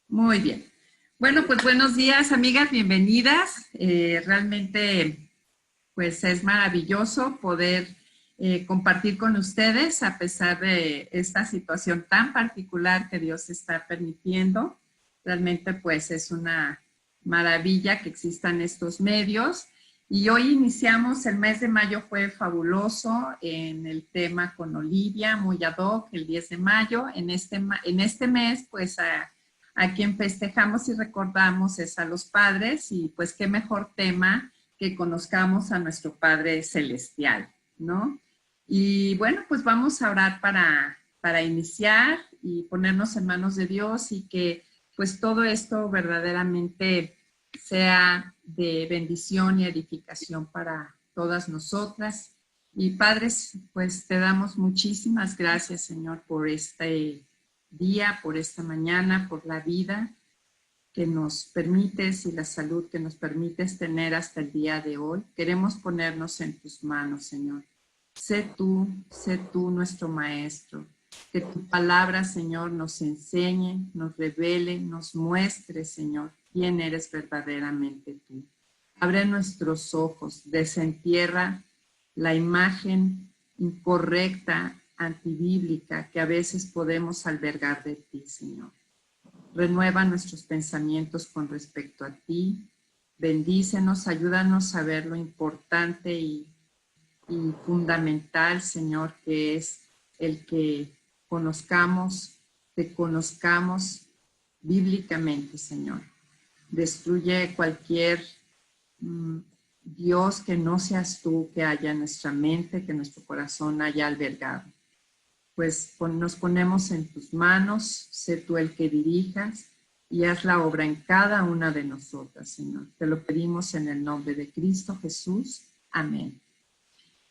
Muy bien. Bueno, pues buenos días, amigas, bienvenidas. Realmente, pues es maravilloso poder compartir con ustedes a pesar de esta situación tan particular que Dios está permitiendo. Realmente, pues es una maravilla que existan estos medios. Y hoy iniciamos, el mes de mayo fue fabuloso en el tema con Olivia, muy ad hoc, el 10 de mayo. En este mes, pues a quien festejamos y recordamos es a los padres y pues qué mejor tema que conozcamos a nuestro Padre Celestial, ¿no? Y bueno, pues vamos a orar para iniciar y ponernos en manos de Dios y que pues todo esto verdaderamente sea de bendición y edificación para todas nosotras. Y padres, pues te damos muchísimas gracias, Señor, por este día, por esta mañana, por la vida que nos permites y la salud que nos permites tener hasta el día de hoy. Queremos ponernos en tus manos, Señor. Sé tú nuestro Maestro. Que tu palabra, Señor, nos enseñe, nos revele, nos muestre, Señor, quién eres verdaderamente tú. Abre nuestros ojos, desentierra la imagen incorrecta, antibíblica, que a veces podemos albergar de ti, Señor. Renueva nuestros pensamientos con respecto a ti. Bendícenos, ayúdanos a ver lo importante y fundamental, Señor, que es el que te conozcamos bíblicamente, Señor. Destruye cualquier Dios que no seas tú, que haya en nuestra mente, que nuestro corazón haya albergado. Pues nos ponemos en tus manos, sé tú el que dirijas y haz la obra en cada una de nosotras, Señor. Te lo pedimos en el nombre de Cristo Jesús. Amén.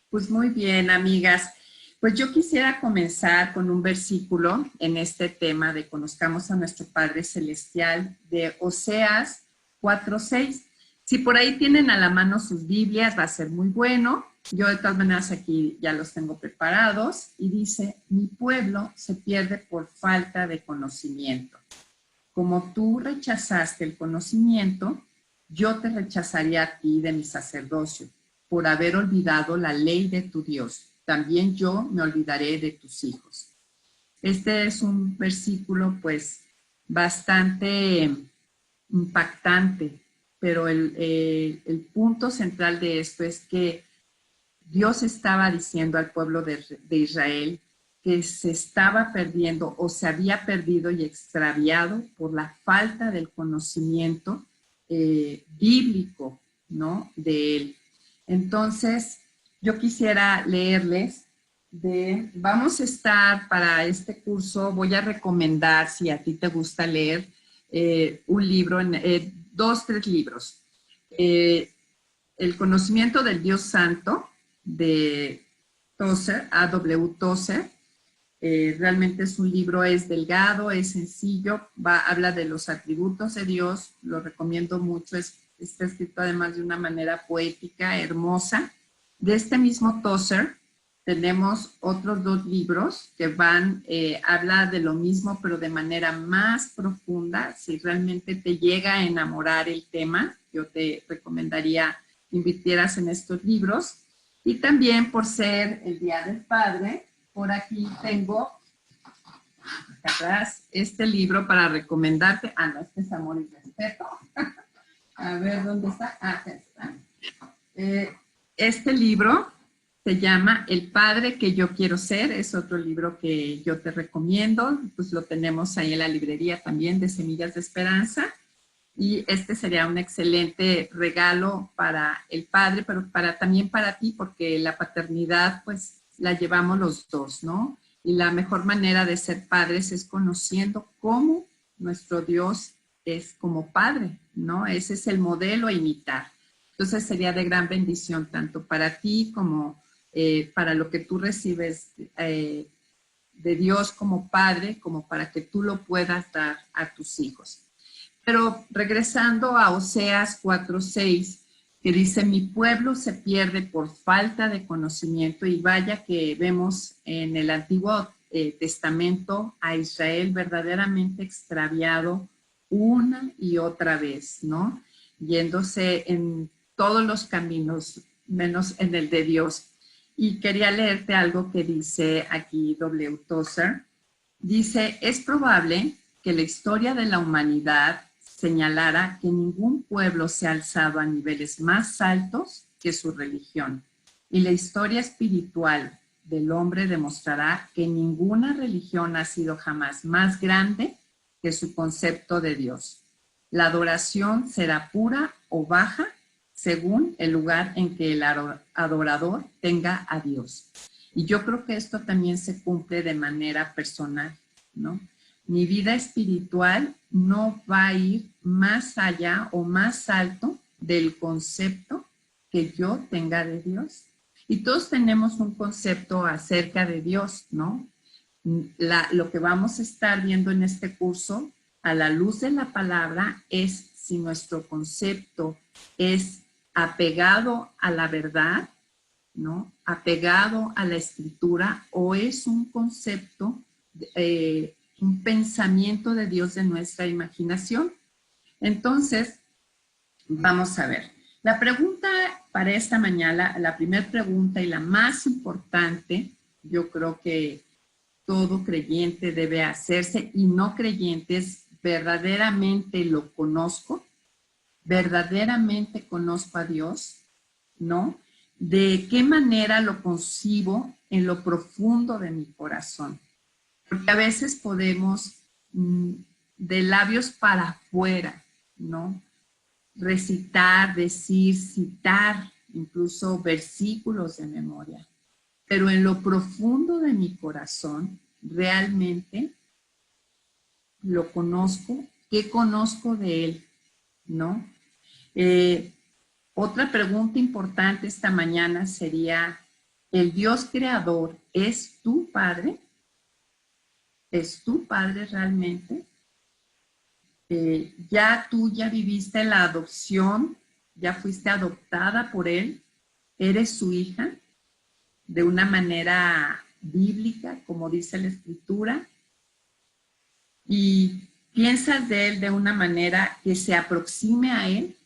Pues muy bien, amigas. Pues yo quisiera comenzar con un versículo en este tema de conozcamos a nuestro Padre Celestial de Oseas 4:6. Si por ahí tienen a la mano sus Biblias, va a ser muy bueno. Yo de todas maneras aquí ya los tengo preparados y dice, mi pueblo se pierde por falta de conocimiento. Como tú rechazaste el conocimiento, yo te rechazaría a ti de mi sacerdocio por haber olvidado la ley de tu Dios. También yo me olvidaré de tus hijos. Este es un versículo pues bastante impactante, pero el punto central de esto es que Dios estaba diciendo al pueblo de Israel que se estaba perdiendo o se había perdido y extraviado por la falta del conocimiento bíblico, ¿no? De él. Entonces, yo quisiera leerles vamos a estar para este curso, voy a recomendar, si a ti te gusta leer, un libro, tres libros. El conocimiento del Dios Santo, de Tozer, A.W. Tozer. Realmente es un libro, es delgado, es sencillo, habla de los atributos de Dios, lo recomiendo mucho, está escrito además de una manera poética, hermosa. De este mismo Tozer tenemos otros dos libros que habla de lo mismo, pero de manera más profunda. Si realmente te llega a enamorar el tema, yo te recomendaría que invirtieras en estos libros. Y también por ser el Día del Padre, por aquí tengo acá atrás este libro para recomendarte. No, este es Amor y Respeto. A ver, ¿dónde está? Acá está. Este libro se llama El Padre que yo quiero ser. Es otro libro que yo te recomiendo. Pues lo tenemos ahí en la librería también de Semillas de Esperanza. Y este sería un excelente regalo para el padre, pero también para ti, porque la paternidad pues la llevamos los dos, ¿no? Y la mejor manera de ser padres es conociendo cómo nuestro Dios es como padre, ¿no? Ese es el modelo a imitar. Entonces sería de gran bendición tanto para ti como para lo que tú recibes de Dios como padre, como para que tú lo puedas dar a tus hijos. Pero regresando a Oseas 4:6, que dice, mi pueblo se pierde por falta de conocimiento, y vaya que vemos en el Antiguo Testamento a Israel verdaderamente extraviado una y otra vez, ¿no? Yéndose en todos los caminos, menos en el de Dios. Y quería leerte algo que dice aquí W. Tozer. Dice, es probable que la historia de la humanidad señalara que ningún pueblo se ha alzado a niveles más altos que su religión. Y la historia espiritual del hombre demostrará que ninguna religión ha sido jamás más grande que su concepto de Dios. La adoración será pura o baja según el lugar en que el adorador tenga a Dios. Y yo creo que esto también se cumple de manera personal, ¿no? Mi vida espiritual no va a ir más allá o más alto del concepto que yo tenga de Dios. Y todos tenemos un concepto acerca de Dios, ¿no? Lo que vamos a estar viendo en este curso, a la luz de la palabra, es si nuestro concepto es apegado a la verdad, ¿no? Apegado a la escritura, o es un concepto, un pensamiento de Dios de nuestra imaginación. Entonces, vamos a ver. La pregunta para esta mañana, la primera pregunta y la más importante, yo creo que todo creyente debe hacerse, y no creyentes, ¿verdaderamente lo conozco? ¿Verdaderamente conozco a Dios? ¿No? ¿De qué manera lo concibo en lo profundo de mi corazón? Porque a veces podemos, de labios para afuera, ¿no? Recitar, decir, citar, incluso versículos de memoria. Pero en lo profundo de mi corazón, realmente lo conozco. ¿Qué conozco de Él? ¿No? Otra pregunta importante esta mañana sería, ¿el Dios creador es tu Padre? ¿Es tu Padre realmente? Ya viviste la adopción, ya fuiste adoptada por Él, eres su hija de una manera bíblica, como dice la Escritura, y piensas de Él de una manera que se aproxime a Él.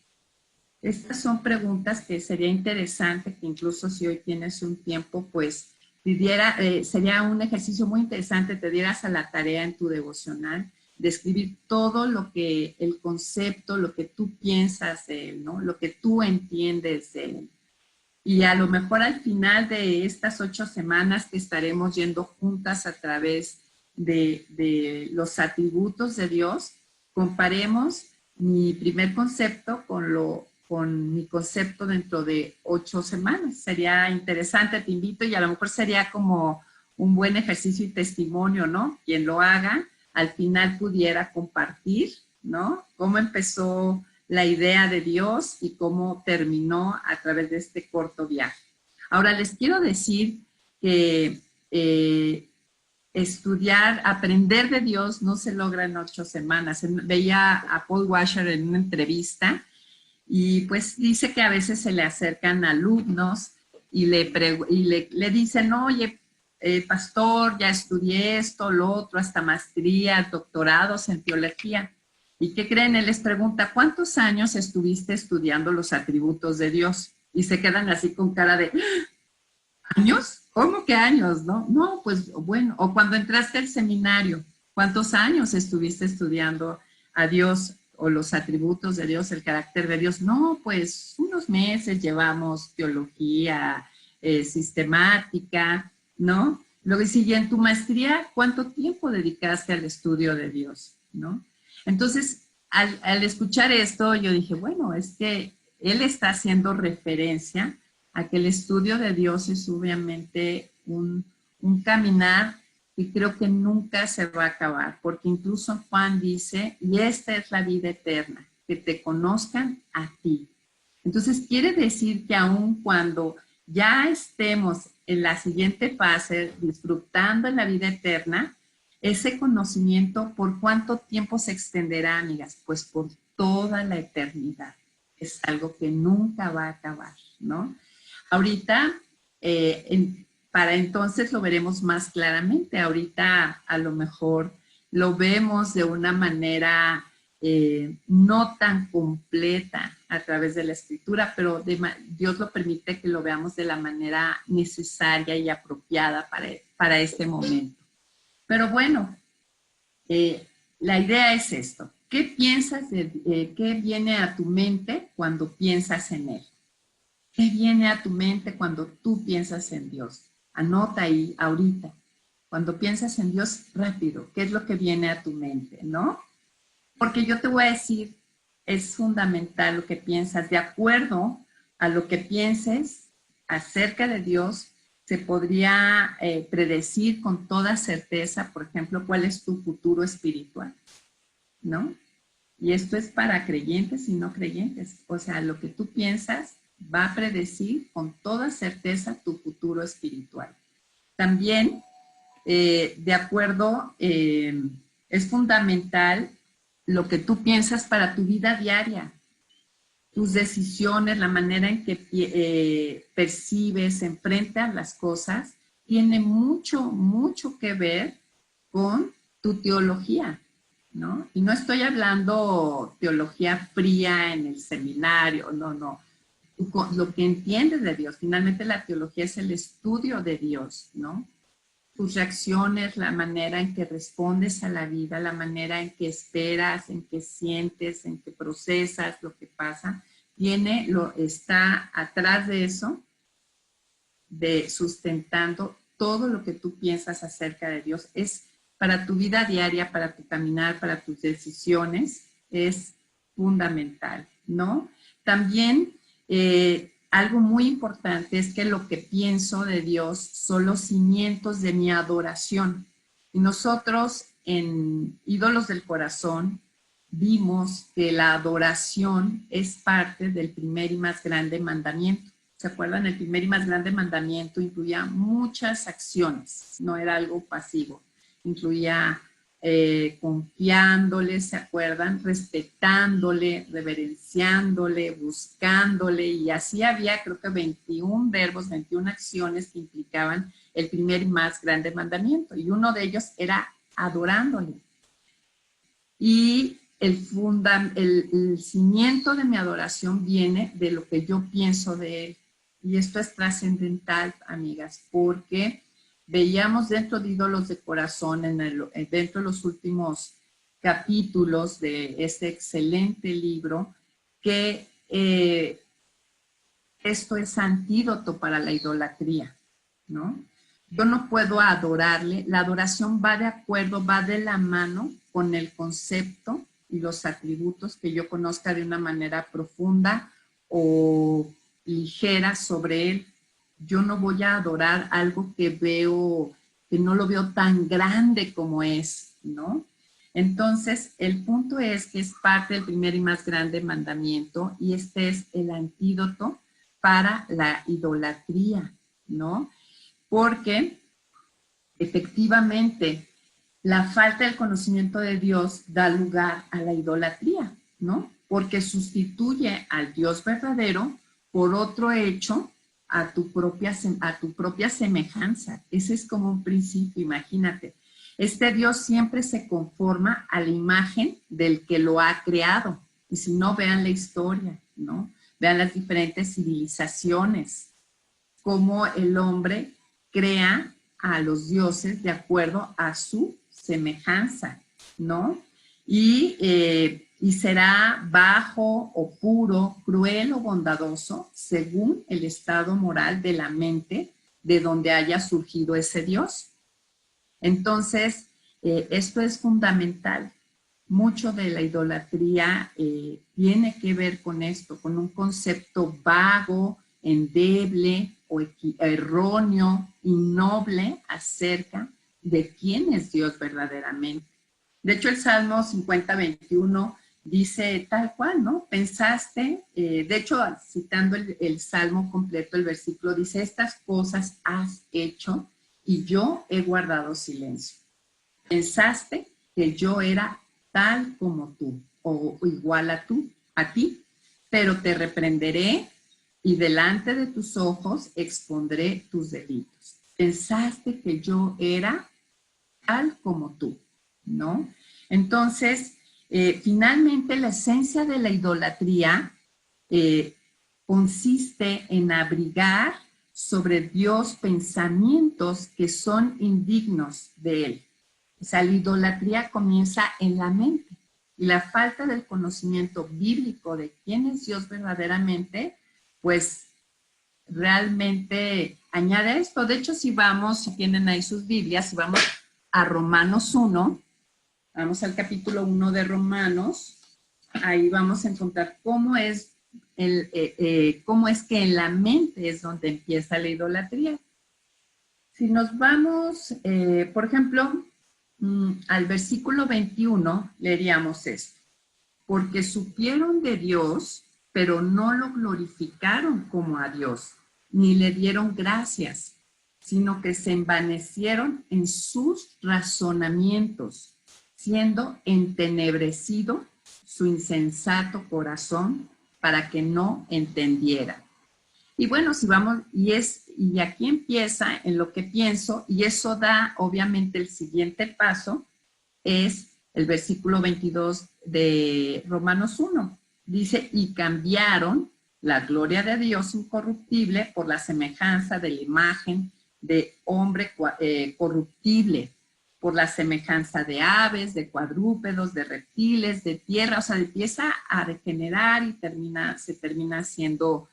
Estas son preguntas que sería interesante que incluso si hoy tienes un tiempo, pues sería un ejercicio muy interesante, te dieras a la tarea en tu devocional de escribir todo lo que, el concepto, lo que tú piensas de Él, ¿no? Lo que tú entiendes de Él. Y a lo mejor al final de estas 8 semanas que estaremos yendo juntas a través de los atributos de Dios, comparemos mi primer concepto con mi concepto dentro de 8 semanas. Sería interesante, te invito, y a lo mejor sería como un buen ejercicio y testimonio, ¿no? Quien lo haga, al final pudiera compartir, ¿no? Cómo empezó la idea de Dios y cómo terminó a través de este corto viaje. Ahora les quiero decir que estudiar, aprender de Dios no se logra en 8 semanas. Veía a Paul Washer en una entrevista y pues dice que a veces se le acercan alumnos y le dicen, oye, pastor, ya estudié esto, lo otro, hasta maestría, doctorados en teología. ¿Y qué creen? Él les pregunta, ¿cuántos años estuviste estudiando los atributos de Dios? Y se quedan así con cara de, ¿años? ¿Cómo que años? No, pues bueno, o cuando entraste al seminario, ¿cuántos años estuviste estudiando a Dios o los atributos de Dios, el carácter de Dios? No, pues unos meses llevamos teología sistemática, ¿no? Luego sigue en tu maestría, ¿cuánto tiempo dedicaste al estudio de Dios? ¿No? Entonces, al escuchar esto, yo dije, bueno, es que él está haciendo referencia a que el estudio de Dios es obviamente un caminar que creo que nunca se va a acabar, porque incluso Juan dice, y esta es la vida eterna, que te conozcan a ti. Entonces, quiere decir que aun cuando ya estemos en la siguiente fase, disfrutando en la vida eterna, ese conocimiento, ¿por cuánto tiempo se extenderá, amigas? Pues por toda la eternidad. Es algo que nunca va a acabar, ¿no? Ahorita, para entonces lo veremos más claramente. Ahorita a lo mejor lo vemos de una manera no tan completa a través de la escritura, pero Dios lo permite que lo veamos de la manera necesaria y apropiada para este momento. Pero bueno, la idea es esto. ¿Qué piensas qué viene a tu mente cuando piensas en Él? ¿Qué viene a tu mente cuando tú piensas en Dios? Anota ahí ahorita. Cuando piensas en Dios, rápido, ¿qué es lo que viene a tu mente, no? Porque yo te voy a decir, es fundamental lo que piensas. De acuerdo a lo que pienses acerca de Dios, se podría predecir con toda certeza, por ejemplo, cuál es tu futuro espiritual, ¿no? Y esto es para creyentes y no creyentes. O sea, lo que tú piensas va a predecir con toda certeza tu futuro espiritual. También, de acuerdo, es fundamental lo que tú piensas para tu vida diaria, tus decisiones, la manera en que percibes, enfrentas las cosas, tiene mucho, mucho que ver con tu teología, ¿no? Y no estoy hablando teología fría en el seminario, no, no. Lo que entiendes de Dios, finalmente la teología es el estudio de Dios, ¿no? Tus reacciones, la manera en que respondes a la vida, la manera en que esperas, en que sientes, en que procesas lo que pasa, está atrás de eso, de sustentando todo lo que tú piensas acerca de Dios. Es para tu vida diaria, para tu caminar, para tus decisiones, es fundamental, ¿no? También algo muy importante es que lo que pienso de Dios son los cimientos de mi adoración. Y nosotros en Ídolos del Corazón vimos que la adoración es parte del primer y más grande mandamiento. ¿Se acuerdan? El primer y más grande mandamiento incluía muchas acciones, no era algo pasivo. Incluía confiándole, ¿se acuerdan? Respetándole, reverenciándole, buscándole, y así había creo que 21 verbos, 21 acciones que implicaban el primer y más grande mandamiento, y uno de ellos era adorándole. Y el cimiento de mi adoración viene de lo que yo pienso de Él. Y esto es trascendental, amigas, porque veíamos dentro de Ídolos de Corazón, dentro de los últimos capítulos de este excelente libro, que esto es antídoto para la idolatría, ¿no? Yo no puedo adorarle, la adoración va de acuerdo, va de la mano con el concepto y los atributos que yo conozca de una manera profunda o ligera sobre él. Yo no voy a adorar algo que no lo veo tan grande como es, ¿no? Entonces, el punto es que es parte del primer y más grande mandamiento, y este es el antídoto para la idolatría, ¿no? Porque efectivamente la falta del conocimiento de Dios da lugar a la idolatría, ¿no? Porque sustituye al Dios verdadero por otro hecho a tu propia semejanza. Ese es como un principio, imagínate. Este Dios siempre se conforma a la imagen del que lo ha creado. Y si no, vean la historia, ¿no? Vean las diferentes civilizaciones, cómo el hombre crea a los dioses de acuerdo a su semejanza, ¿no? Y será bajo o puro, cruel o bondadoso, según el estado moral de la mente de donde haya surgido ese Dios. Entonces, esto es fundamental. Mucho de la idolatría tiene que ver con esto, con un concepto vago, endeble o erróneo y noble acerca de quién es Dios verdaderamente. De hecho, el Salmo 50:21 dice tal cual, ¿no? Pensaste, de hecho, citando el Salmo completo, el versículo dice, estas cosas has hecho y yo he guardado silencio. Pensaste que yo era tal como tú o igual a ti, pero te reprenderé y delante de tus ojos expondré tus delitos. Pensaste que yo era tal como tú, ¿no? Entonces, Finalmente, la esencia de la idolatría consiste en abrigar sobre Dios pensamientos que son indignos de Él. O sea, la idolatría comienza en la mente y la falta del conocimiento bíblico de quién es Dios verdaderamente, pues realmente añade esto. De hecho, si tienen ahí sus Biblias, si vamos a Romanos 1, vamos al capítulo 1 de Romanos, ahí vamos a encontrar cómo es que en la mente es donde empieza la idolatría. Si nos vamos, por ejemplo, al versículo 21, leeríamos esto. Porque supieron de Dios, pero no lo glorificaron como a Dios, ni le dieron gracias, sino que se envanecieron en sus razonamientos, siendo entenebrecido su insensato corazón para que no entendiera. Y bueno, si vamos, y aquí empieza en lo que pienso, y eso da obviamente el siguiente paso, es el versículo 22 de Romanos 1. Dice, y cambiaron la gloria de Dios incorruptible por la semejanza de la imagen de hombre corruptible, por la semejanza de aves, de cuadrúpedos, de reptiles, de tierra. O sea, empieza a degenerar y se termina haciendo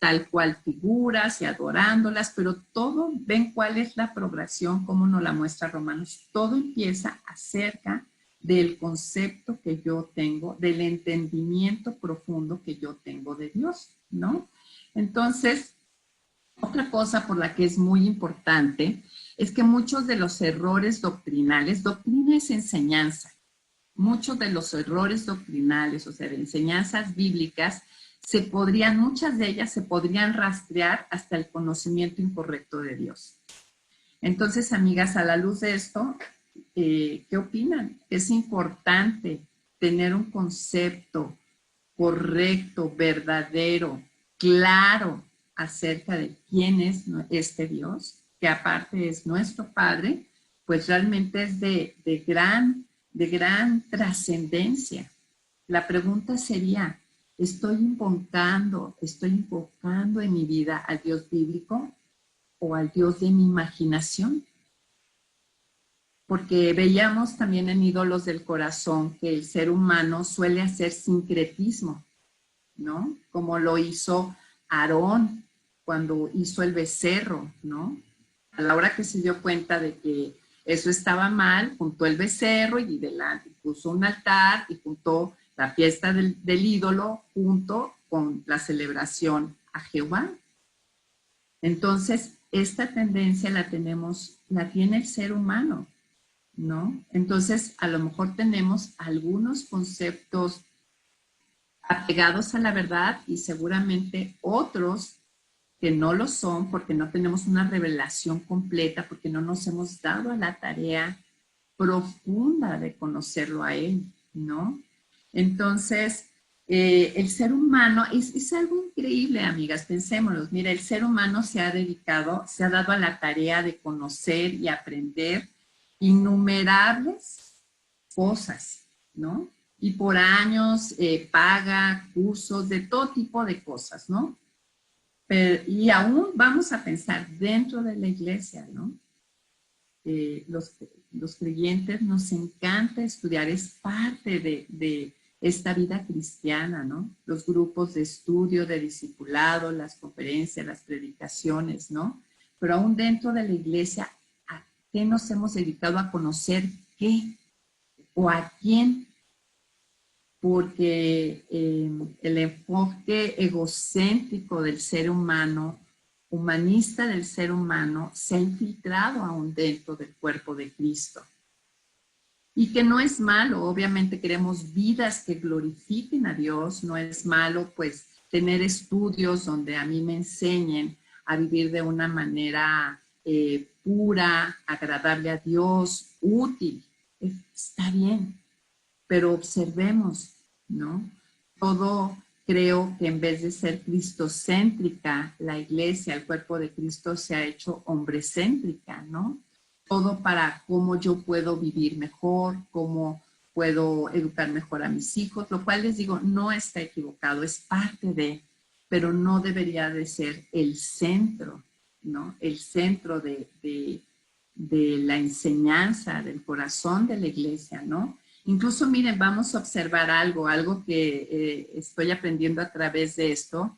tal cual figuras y adorándolas, pero todo, ven cuál es la progresión, cómo nos la muestra Romanos. Todo empieza acerca del concepto que yo tengo, del entendimiento profundo que yo tengo de Dios, ¿no? Entonces, otra cosa por la que es muy importante es que muchos de los errores doctrinales, doctrina es enseñanza, muchos de los errores doctrinales, o sea, de enseñanzas bíblicas, muchas de ellas se podrían rastrear hasta el conocimiento incorrecto de Dios. Entonces, amigas, a la luz de esto, ¿qué opinan? Es importante tener un concepto correcto, verdadero, claro acerca de quién es este Dios, que aparte es nuestro Padre, pues realmente es de gran trascendencia. La pregunta sería, ¿estoy invocando en mi vida al Dios bíblico o al Dios de mi imaginación? Porque veíamos también en Ídolos del Corazón que el ser humano suele hacer sincretismo, ¿no? Como lo hizo Aarón cuando hizo el becerro, ¿no? A la hora que se dio cuenta de que eso estaba mal, juntó el becerro y delante puso un altar y juntó la fiesta del ídolo junto con la celebración a Jehová. Entonces, esta tendencia la tiene el ser humano, ¿no? Entonces, a lo mejor tenemos algunos conceptos apegados a la verdad y seguramente otros que no lo son porque no tenemos una revelación completa, porque no nos hemos dado a la tarea profunda de conocerlo a Él, ¿no? Entonces, el ser humano es algo increíble, amigas, pensémoslo. Mira, el ser humano se ha dado a la tarea de conocer y aprender innumerables cosas, ¿no? Y por años paga cursos de todo tipo de cosas, ¿no? Y aún vamos a pensar dentro de la iglesia, ¿no? Los creyentes nos encanta estudiar, es parte de esta vida cristiana, ¿no? Los grupos de estudio, de discipulado, las conferencias, las predicaciones, ¿no? Pero aún dentro de la iglesia, ¿a qué nos hemos dedicado a conocer qué o a quién? Porque el enfoque egocéntrico del ser humano, humanista del ser humano, se ha infiltrado aún dentro del cuerpo de Cristo. Y que no es malo, obviamente queremos vidas que glorifiquen a Dios, no es malo pues tener estudios donde a mí me enseñen a vivir de una manera pura, agradable a Dios, útil, está bien. Pero observemos, ¿no? Todo creo que en vez de ser cristocéntrica, la iglesia, el cuerpo de Cristo se ha hecho hombrecéntrica, ¿no? Todo para cómo yo puedo vivir mejor, cómo puedo educar mejor a mis hijos, lo cual les digo, no está equivocado, es parte de, pero no debería de ser el centro, ¿no? El centro de la enseñanza, del corazón de la iglesia, ¿no? Incluso, miren, vamos a observar algo que estoy aprendiendo a través de esto,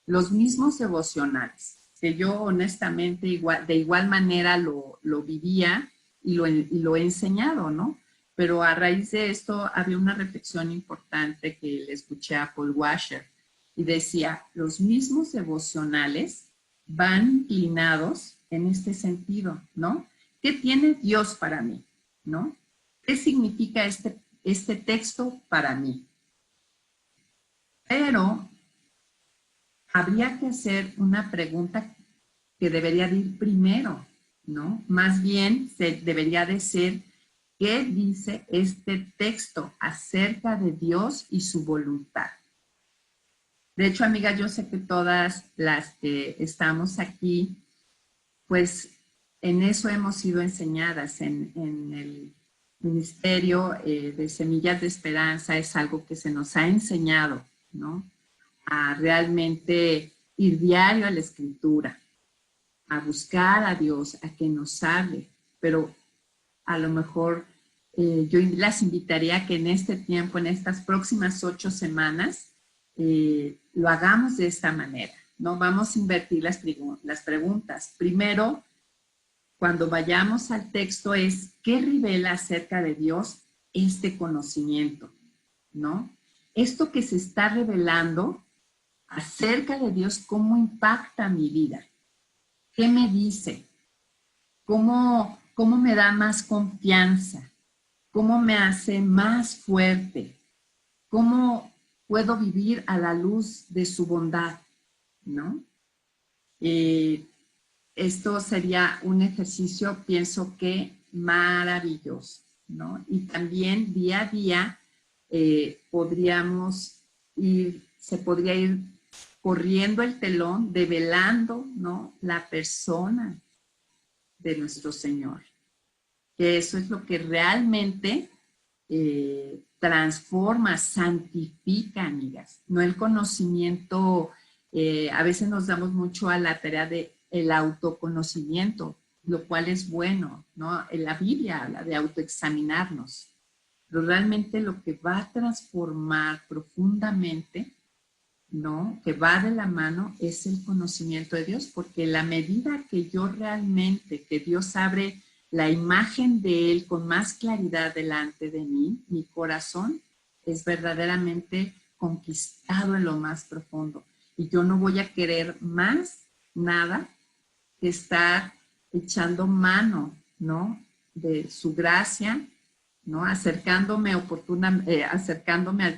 los mismos devocionales, que yo honestamente de igual manera lo vivía y lo he enseñado, ¿no? Pero a raíz de esto había una reflexión importante que le escuché a Paul Washer y decía, los mismos devocionales van inclinados en este sentido, ¿no? ¿Qué tiene Dios para mí? ¿No? ¿Qué significa este texto para mí? Pero habría que hacer una pregunta que debería de ir primero, ¿no? Más bien debería de ser, ¿qué dice este texto acerca de Dios y su voluntad? De hecho, amiga, yo sé que todas las que estamos aquí, pues en eso hemos sido enseñadas en el Ministerio de Semillas de Esperanza, es algo que se nos ha enseñado, ¿no? A realmente ir diario a la Escritura, a buscar a Dios, a que nos hable, pero a lo mejor yo las invitaría a que en este tiempo, en estas próximas 8 semanas, lo hagamos de esta manera, ¿no? Vamos a invertir las preguntas. Primero, cuando vayamos al texto es, ¿qué revela acerca de Dios este conocimiento? ¿No? Esto que se está revelando acerca de Dios, ¿cómo impacta mi vida? ¿Qué me dice? ¿Cómo me da más confianza? ¿Cómo me hace más fuerte? ¿Cómo puedo vivir a la luz de su bondad? ¿No? Esto sería un ejercicio, pienso que maravilloso, ¿no? Y también día a día se podría ir corriendo el telón, develando, ¿no? La persona de nuestro Señor. Que eso es lo que realmente transforma, santifica, amigas. No el conocimiento, a veces nos damos mucho a la tarea de el autoconocimiento, lo cual es bueno, ¿no? En la Biblia habla de autoexaminarnos, pero realmente lo que va a transformar profundamente, ¿no? Que va de la mano es el conocimiento de Dios, porque la medida que yo realmente, que Dios abre la imagen de Él con más claridad delante de mí, mi corazón es verdaderamente conquistado en lo más profundo. Y yo no voy a querer más nada que estar echando mano, ¿no? De su gracia, ¿no? Acercándome al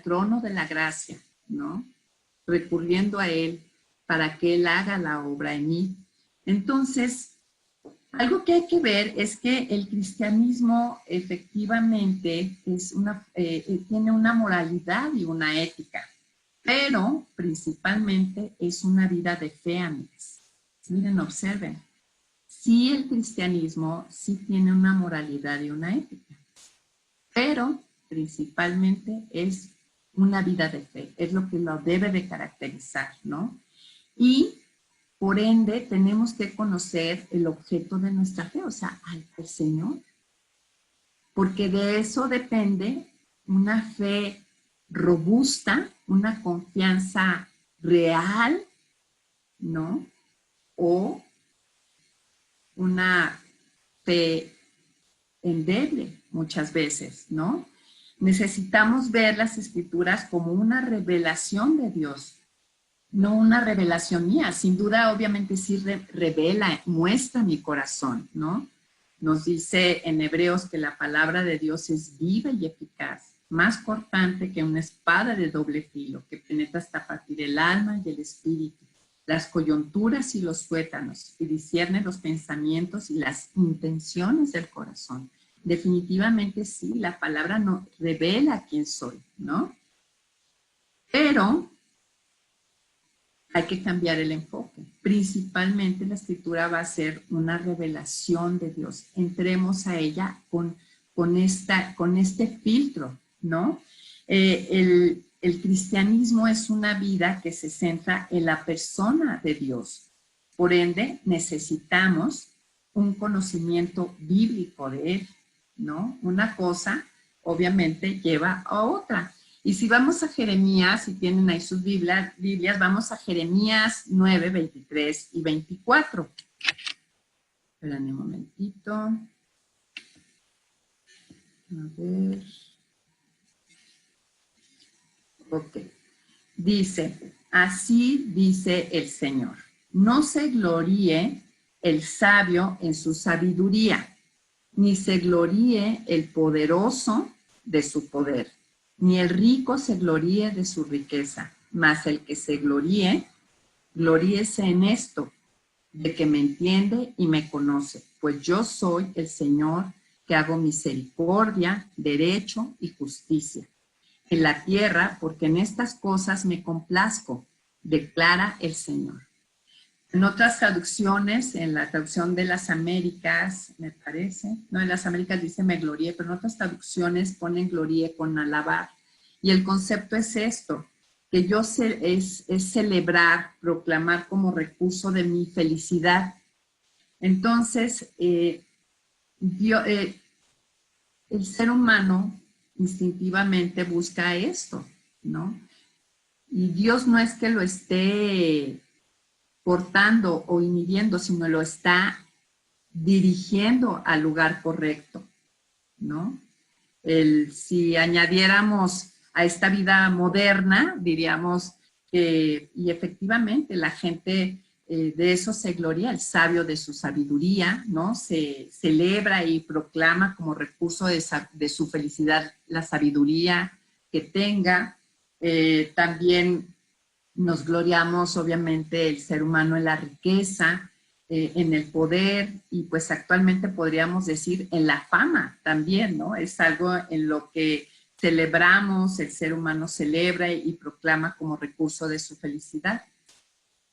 trono de la gracia, ¿no? Recurriendo a Él para que Él haga la obra en mí. Entonces, algo que hay que ver es que el cristianismo efectivamente tiene una moralidad y una ética, pero principalmente es una vida de fe, amigas. Miren, observen. Sí, el cristianismo sí tiene una moralidad y una ética, pero principalmente es una vida de fe, es lo que lo debe de caracterizar, ¿no? Y por ende tenemos que conocer el objeto de nuestra fe, o sea, al Señor, porque de eso depende una fe robusta, una confianza real, ¿no? O una fe endeble muchas veces, ¿no? Necesitamos ver las Escrituras como una revelación de Dios, no una revelación mía. Sin duda, obviamente, sí revela, muestra mi corazón, ¿no? Nos dice en Hebreos que la palabra de Dios es viva y eficaz, más cortante que una espada de doble filo, que penetra hasta partir el alma y el espíritu, las coyunturas y los tuétanos, y discierne los pensamientos y las intenciones del corazón. Definitivamente sí, la palabra no revela quién soy, ¿no? Pero hay que cambiar el enfoque. Principalmente la Escritura va a ser una revelación de Dios. Entremos a ella con con este filtro, ¿no? El cristianismo es una vida que se centra en la persona de Dios. Por ende, necesitamos un conocimiento bíblico de Él, ¿no? Una cosa, obviamente, lleva a otra. Y si vamos a Jeremías, si tienen ahí sus Biblias, vamos a Jeremías 9, 23 y 24. Esperen un momentito. A ver. Ok. Dice, así dice el Señor. No se gloríe el sabio en su sabiduría, ni se gloríe el poderoso de su poder, ni el rico se gloríe de su riqueza, mas el que se gloríe, gloríese en esto, de que me entiende y me conoce, pues yo soy el Señor que hago misericordia, derecho y justicia en la tierra, porque en estas cosas me complazco, declara el Señor. En otras traducciones, en la traducción de las Américas, me parece, no, en las Américas dice me glorié, pero en otras traducciones ponen glorié con alabar. Y el concepto es esto, que yo es celebrar, proclamar como recurso de mi felicidad. Entonces, el ser humano instintivamente busca esto, ¿no? Y Dios no es que lo esté cortando o inhibiendo, sino lo está dirigiendo al lugar correcto, ¿no? Si añadiéramos a esta vida moderna, diríamos que, y efectivamente, la gente de eso se gloria, el sabio de su sabiduría, ¿no? Se celebra y proclama como recurso de su felicidad la sabiduría que tenga. También nos gloriamos, obviamente, el ser humano en la riqueza, en el poder y pues actualmente podríamos decir en la fama también, ¿no? Es algo en lo que celebramos, el ser humano celebra y proclama como recurso de su felicidad.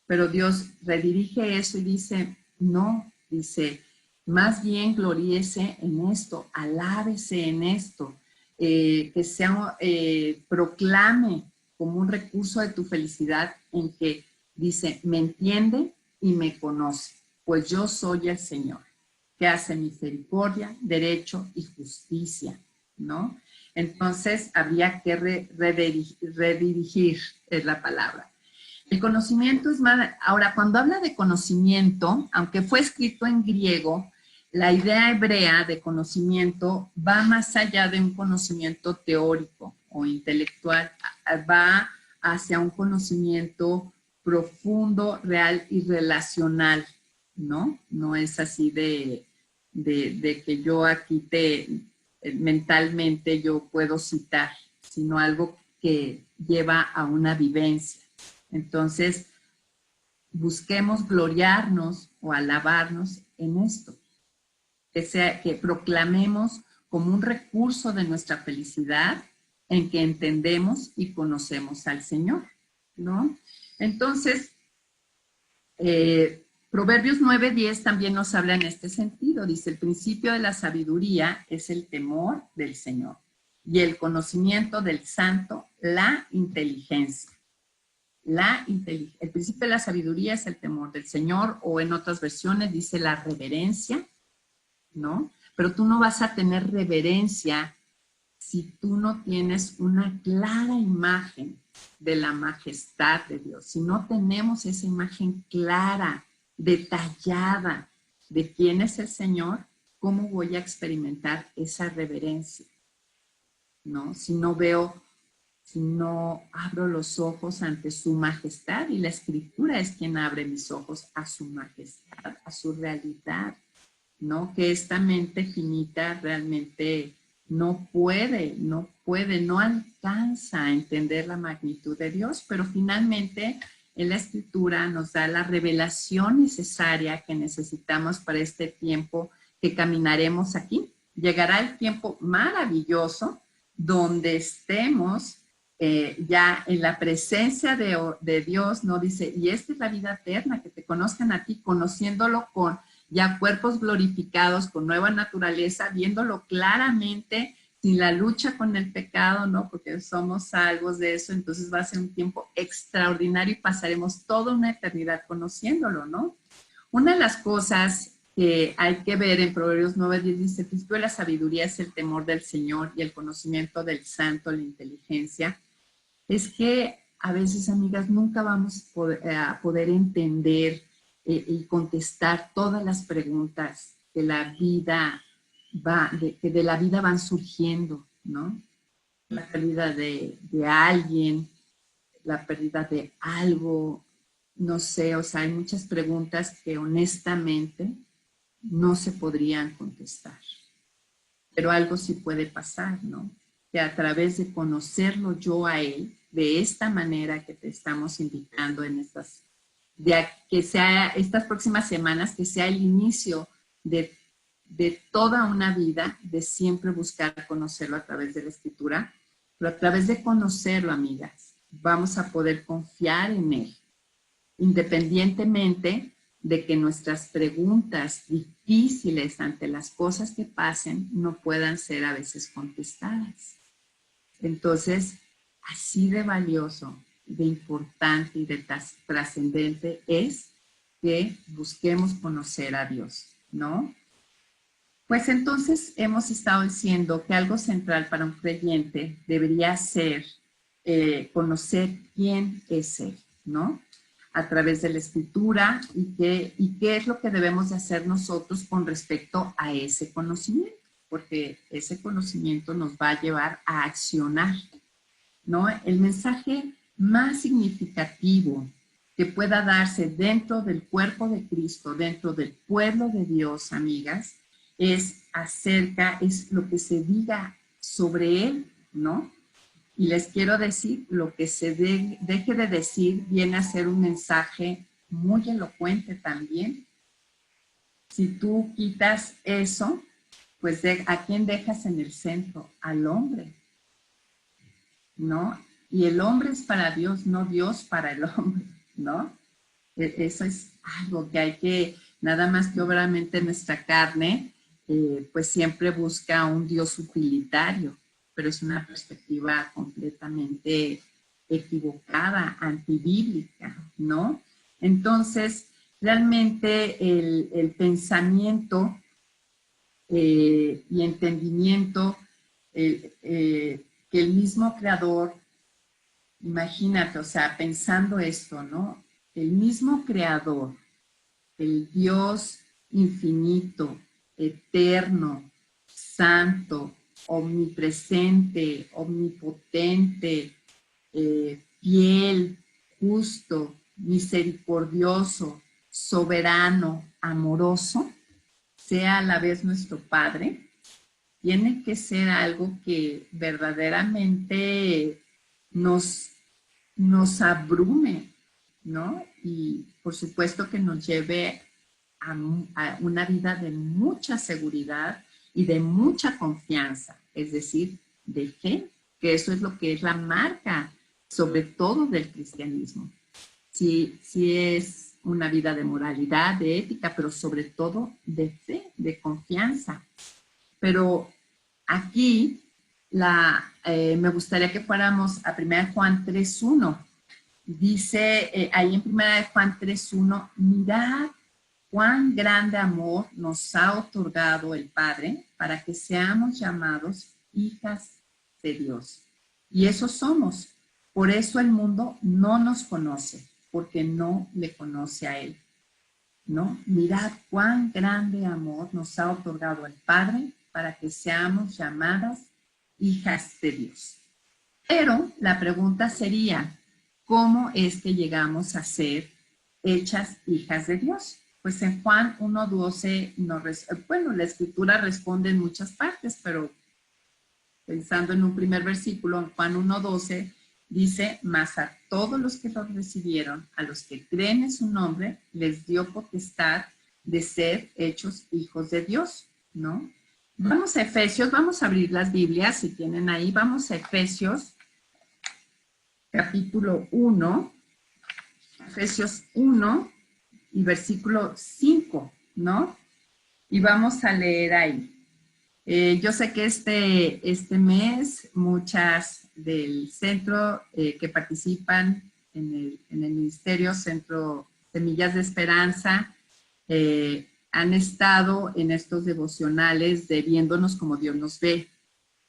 Pero Dios redirige eso y dice, no, dice, más bien gloríese en esto, alábese en esto, que sea, proclame como un recurso de tu felicidad en que dice, me entiende y me conoce, pues yo soy el Señor, que hace misericordia, derecho y justicia, ¿no? Entonces habría que redirigir, es la palabra. El conocimiento es más, ahora cuando habla de conocimiento, aunque fue escrito en griego, la idea hebrea de conocimiento va más allá de un conocimiento teórico o intelectual, va hacia un conocimiento profundo, real y relacional, ¿no? No es así de que yo aquí mentalmente yo puedo citar, sino algo que lleva a una vivencia. Entonces, busquemos gloriarnos o alabarnos en esto, que proclamemos como un recurso de nuestra felicidad en que entendemos y conocemos al Señor, ¿no? Entonces, Proverbios 9:10 también nos habla en este sentido. Dice, el principio de la sabiduría es el temor del Señor y el conocimiento del santo, la inteligencia. El principio de la sabiduría es el temor del Señor, o en otras versiones dice la reverencia, ¿no? Pero tú no vas a tener reverencia si tú no tienes una clara imagen de la majestad de Dios. Si no tenemos esa imagen clara, detallada de quién es el Señor, ¿cómo voy a experimentar esa reverencia? ¿No? Si no abro los ojos ante su majestad, y la Escritura es quien abre mis ojos a su majestad, a su realidad, ¿no? Que esta mente finita realmente no alcanza a entender la magnitud de Dios, pero finalmente en la Escritura nos da la revelación necesaria que necesitamos para este tiempo que caminaremos aquí. Llegará el tiempo maravilloso donde estemos ya en la presencia de Dios, ¿no? Dice, y esta es la vida eterna, que te conozcan a ti, conociéndolo con ya cuerpos glorificados con nueva naturaleza, viéndolo claramente, sin la lucha con el pecado, ¿no? Porque somos salvos de eso, entonces va a ser un tiempo extraordinario y pasaremos toda una eternidad conociéndolo, ¿no? Una de las cosas que hay que ver en Proverbios 9:10 dice, el principio de la sabiduría es el temor del Señor y el conocimiento del santo, la inteligencia. Es que a veces, amigas, nunca vamos a poder entender y contestar todas las preguntas que de la vida van surgiendo, ¿no? La pérdida de alguien, la pérdida de algo, no sé, o sea, hay muchas preguntas que honestamente no se podrían contestar. Pero algo sí puede pasar, ¿no? Que a través de conocerlo yo a él, de esta manera que te estamos invitando en que sea estas próximas semanas, que sea el inicio de toda una vida, de siempre buscar conocerlo a través de la escritura, pero a través de conocerlo, amigas, vamos a poder confiar en él, independientemente de que nuestras preguntas difíciles ante las cosas que pasen no puedan ser a veces contestadas. Entonces, así de valioso, de importante y de trascendente es que busquemos conocer a Dios, ¿no? Pues entonces hemos estado diciendo que algo central para un creyente debería ser conocer quién es Él, ¿no? A través de la escritura y qué es lo que debemos de hacer nosotros con respecto a ese conocimiento, porque ese conocimiento nos va a llevar a accionar, ¿no? El mensaje más significativo que pueda darse dentro del cuerpo de Cristo, dentro del pueblo de Dios, amigas, es lo que se diga sobre Él, ¿no? Y les quiero decir, lo que se deje de decir viene a ser un mensaje muy elocuente también. Si tú quitas eso, pues ¿a quién dejas en el centro? Al hombre, ¿no? Y el hombre es para Dios, no Dios para el hombre, ¿no? Eso es algo que hay que, nada más que obviamente nuestra carne, pues siempre busca un Dios utilitario, pero es una perspectiva completamente equivocada, antibíblica, ¿no? Entonces, realmente el pensamiento y entendimiento que el mismo creador, imagínate, o sea, pensando esto, ¿no? El mismo creador, el Dios infinito, eterno, santo, omnipresente, omnipotente, fiel, justo, misericordioso, soberano, amoroso, sea a la vez nuestro Padre, tiene que ser algo que verdaderamente nos abrume, ¿no? Y por supuesto que nos lleve a una vida de mucha seguridad y de mucha confianza, es decir, de fe, que eso es lo que es la marca, sobre todo del cristianismo. Sí es una vida de moralidad, de ética, pero sobre todo de fe, de confianza. Pero aquí me gustaría que fuéramos a 1 Juan 3:1. Dice ahí en 1 Juan 3:1, mirad cuán grande amor nos ha otorgado el Padre para que seamos llamados hijas de Dios. Y eso somos. Por eso el mundo no nos conoce, porque no le conoce a Él, ¿no? Mirad cuán grande amor nos ha otorgado el Padre para que seamos llamadas hijas de Dios. Pero la pregunta sería, ¿cómo es que llegamos a ser hechas hijas de Dios? Pues en Juan 1:12, bueno, la escritura responde en muchas partes, pero pensando en un primer versículo, en Juan 1:12, dice, mas a todos los que lo recibieron, a los que creen en su nombre, les dio potestad de ser hechos hijos de Dios, ¿no? Vamos a Efesios, vamos a abrir las Biblias, si tienen ahí, vamos a Efesios, capítulo 1, Efesios 1 y versículo 5, ¿no? Y vamos a leer ahí. Yo sé que este mes muchas del centro que participan en el Ministerio Centro Semillas de Esperanza han estado en estos devocionales de viéndonos como Dios nos ve.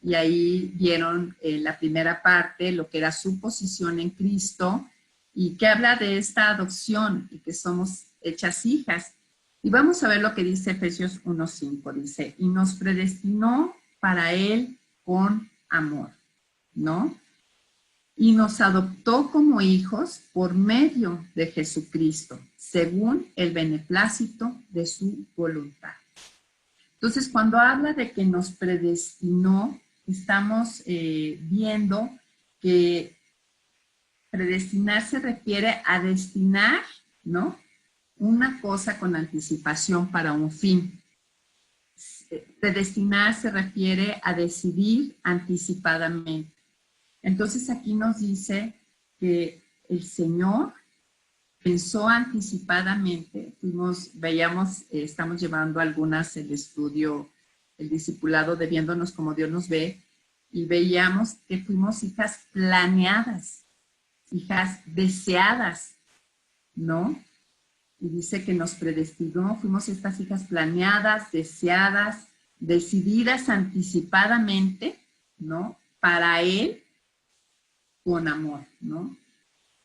Y ahí vieron la primera parte, lo que era su posición en Cristo, y que habla de esta adopción y que somos hechas hijas. Y vamos a ver lo que dice Efesios 1:5. Dice, y nos predestinó para Él con amor, ¿no? Y nos adoptó como hijos por medio de Jesucristo, según el beneplácito de su voluntad. Entonces, cuando habla de que nos predestinó, estamos viendo que predestinar se refiere a destinar, ¿no? Una cosa con anticipación para un fin. Predestinar se refiere a decidir anticipadamente. Entonces aquí nos dice que el Señor pensó anticipadamente. Veíamos, estamos llevando algunas el estudio, el discipulado de viéndonos como Dios nos ve, y veíamos que fuimos hijas planeadas, hijas deseadas, ¿no? Y dice que nos predestinó, fuimos estas hijas planeadas, deseadas, decididas anticipadamente, ¿no? Para Él, con amor, ¿no?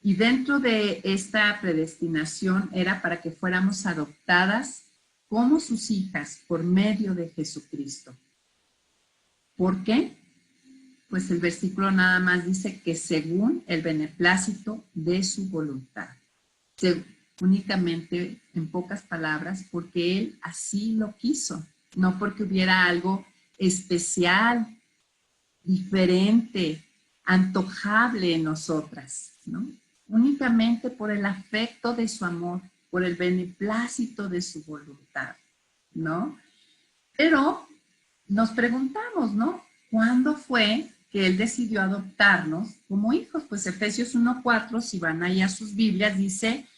Y dentro de esta predestinación era para que fuéramos adoptadas como sus hijas por medio de Jesucristo. ¿Por qué? Pues el versículo nada más dice que según el beneplácito de su voluntad. Únicamente, en pocas palabras, porque Él así lo quiso, no porque hubiera algo especial, diferente, antojable en nosotras, ¿no? Únicamente por el afecto de su amor, por el beneplácito de su voluntad, ¿no? Pero nos preguntamos, ¿no? ¿Cuándo fue que Él decidió adoptarnos como hijos? Pues Efesios 1:4, si van ahí a sus Biblias, dice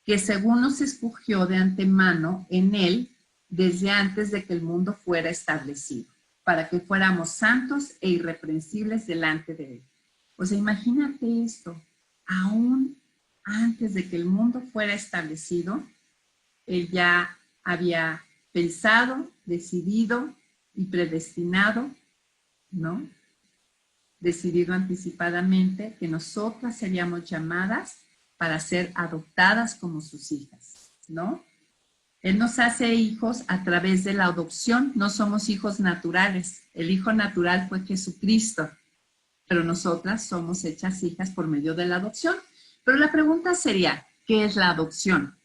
que según nos escogió de antemano en Él, desde antes de que el mundo fuera establecido, para que fuéramos santos e irreprensibles delante de Él. O sea, imagínate esto, aún antes de que el mundo fuera establecido, Él ya había pensado, decidido y predestinado, ¿no? Decidido anticipadamente que nosotras seríamos llamadas para ser adoptadas como sus hijas, ¿no? Él nos hace hijos a través de la adopción, no somos hijos naturales. El hijo natural fue Jesucristo, pero nosotras somos hechas hijas por medio de la adopción. Pero la pregunta sería, ¿qué es la adopción?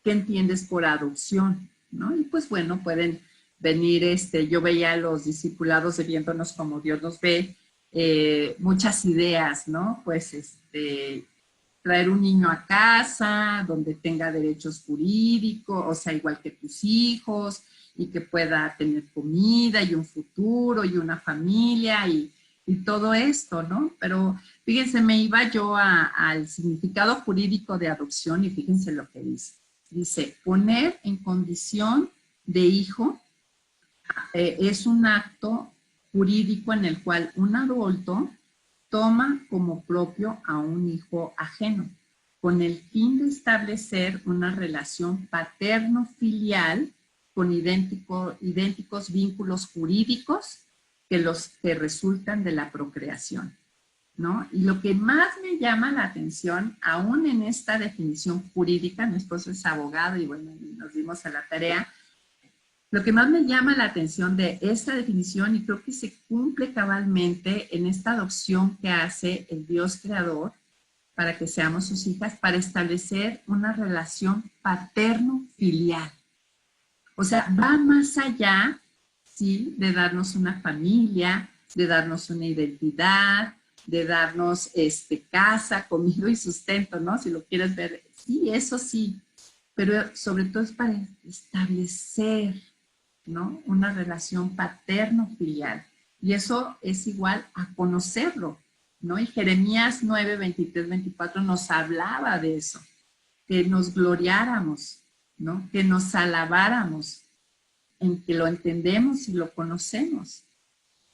¿Qué entiendes por adopción? ¿No? Y pues bueno, pueden venir, yo veía a los discipulados de viéndonos como Dios nos ve, muchas ideas, ¿no? Pues traer un niño a casa donde tenga derechos jurídicos, o sea, igual que tus hijos, y que pueda tener comida y un futuro y una familia y todo esto, ¿no? Pero fíjense, me iba yo al significado jurídico de adopción y fíjense lo que dice. Dice, poner en condición de hijo es un acto jurídico en el cual un adulto toma como propio a un hijo ajeno, con el fin de establecer una relación paterno-filial con idénticos vínculos jurídicos que los que resultan de la procreación, ¿no? Y lo que más me llama la atención, aún en esta definición jurídica, mi esposo es abogado y bueno, nos dimos a la tarea, lo que más me llama la atención de esta definición, y creo que se cumple cabalmente en esta adopción que hace el Dios creador para que seamos sus hijas, para establecer una relación paterno-filial. O sea, va más allá, ¿sí?, de darnos una familia, de darnos una identidad, de darnos casa, comida y sustento, ¿no? Si lo quieres ver, sí, eso sí, pero sobre todo es para establecer, ¿no?, una relación paterno-filial. Y eso es igual a conocerlo, ¿no? Y Jeremías 9, 23, 24 nos hablaba de eso, que nos gloriáramos, ¿no? Que nos alabáramos en que lo entendemos y lo conocemos.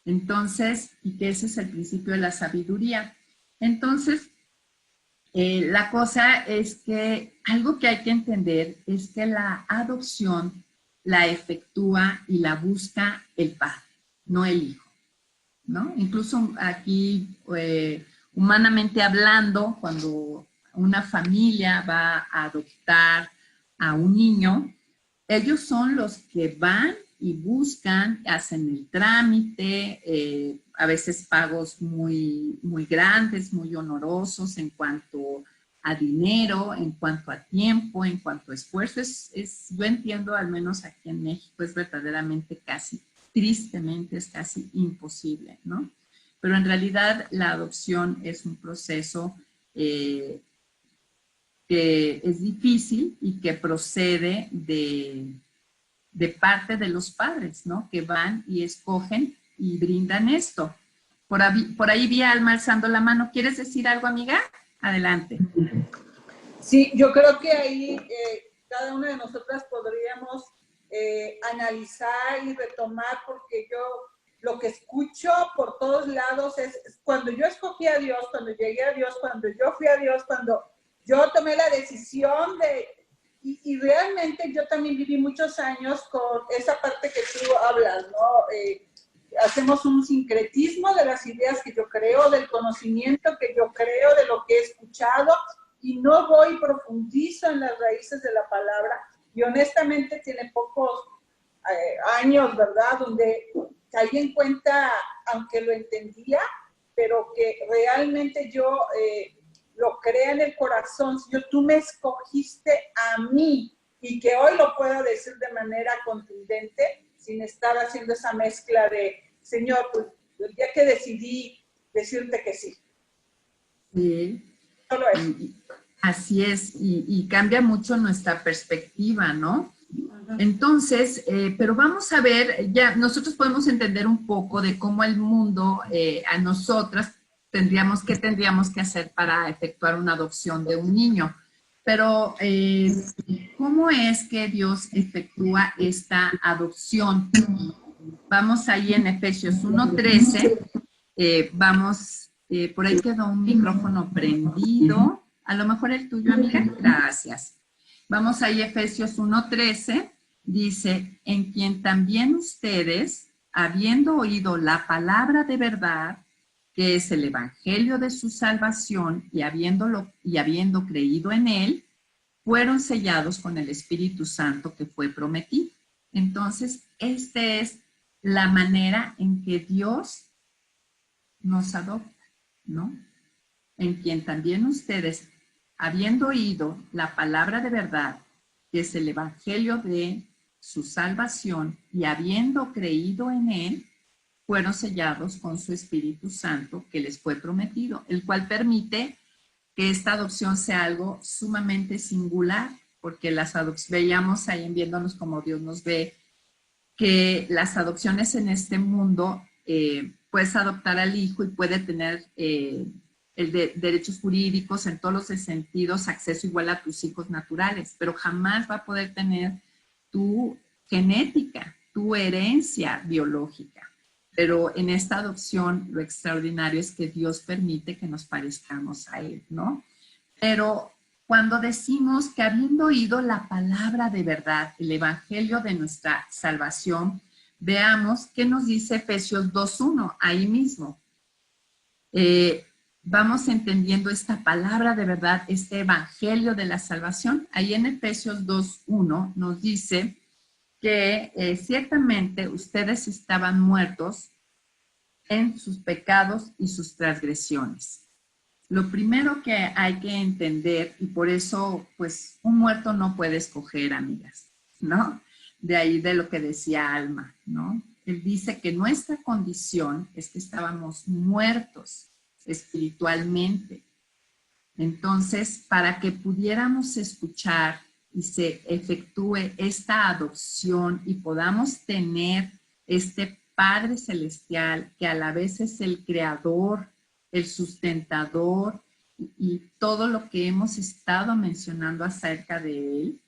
Entonces, y que ese es el principio de la sabiduría. Entonces, la cosa es que algo que hay que entender es que la adopción la efectúa y la busca el padre, no el hijo, ¿no? Incluso aquí, humanamente hablando, cuando una familia va a adoptar a un niño, ellos son los que van y buscan, hacen el trámite, a veces pagos muy, muy grandes, muy honorosos en cuanto a dinero, en cuanto a tiempo, en cuanto a esfuerzo. Yo entiendo, al menos aquí en México, es verdaderamente casi, tristemente, es casi imposible, ¿no? Pero en realidad la adopción es un proceso que es difícil y que procede de parte de los padres, ¿no? Que van y escogen y brindan esto. Por ahí vi a Alma alzando la mano. ¿Quieres decir algo, amiga? Adelante. Sí, yo creo que ahí cada una de nosotras podríamos analizar y retomar, porque yo lo que escucho por todos lados es cuando yo escogí a Dios, cuando llegué a Dios, cuando yo fui a Dios, cuando yo tomé la decisión de... Y realmente yo también viví muchos años con esa parte que tú hablas, ¿no? Hacemos un sincretismo de las ideas que yo creo, del conocimiento que yo creo, de lo que he escuchado, y no voy y profundizo en las raíces de la palabra. Y honestamente tiene pocos años, ¿verdad?, donde caí en cuenta, aunque lo entendía, pero que realmente yo... lo crea en el corazón, Señor, tú me escogiste a mí, y que hoy lo puedo decir de manera contundente, sin estar haciendo esa mezcla de, Señor, pues el día que decidí decirte que sí. Sí. Solo eso. Así es, y cambia mucho nuestra perspectiva, ¿no? Entonces, pero vamos a ver, ya nosotros podemos entender un poco de cómo el mundo, a nosotras, tendríamos que hacer para efectuar una adopción de un niño. Pero, ¿cómo es que Dios efectúa esta adopción? Vamos ahí en Efesios 1:13, vamos, por ahí quedó un micrófono prendido. A lo mejor el tuyo, amiga. Gracias. Vamos ahí, Efesios 1:13, dice, en quien también ustedes, habiendo oído la palabra de verdad, que es el evangelio de su salvación, y habiendo creído en él, fueron sellados con el Espíritu Santo que fue prometido. Entonces, esta es la manera en que Dios nos adopta, ¿no? En quien también ustedes, habiendo oído la palabra de verdad, que es el evangelio de su salvación, y habiendo creído en él, fueron sellados con su Espíritu Santo que les fue prometido, el cual permite que esta adopción sea algo sumamente singular, porque las veíamos ahí en Viéndonos como Dios nos ve, que las adopciones en este mundo, puedes adoptar al hijo y puede tener derechos jurídicos en todos los sentidos, acceso igual a tus hijos naturales, pero jamás va a poder tener tu genética, tu herencia biológica. Pero en esta adopción lo extraordinario es que Dios permite que nos parezcamos a Él, ¿no? Pero cuando decimos que habiendo oído la palabra de verdad, el evangelio de nuestra salvación, veamos qué nos dice Efesios 2:1, ahí mismo. Vamos entendiendo esta palabra de verdad, este evangelio de la salvación. Ahí en Efesios 2:1 nos dice que ciertamente ustedes estaban muertos en sus pecados y sus transgresiones. Lo primero que hay que entender, y por eso, pues, un muerto no puede escoger, amigas, ¿no? De ahí de lo que decía Alma, ¿no? Él dice que nuestra condición es que estábamos muertos espiritualmente. Entonces, para que pudiéramos escuchar y se efectúe esta adopción y podamos tener este Padre Celestial, que a la vez es el creador, el sustentador y todo lo que hemos estado mencionando acerca de él,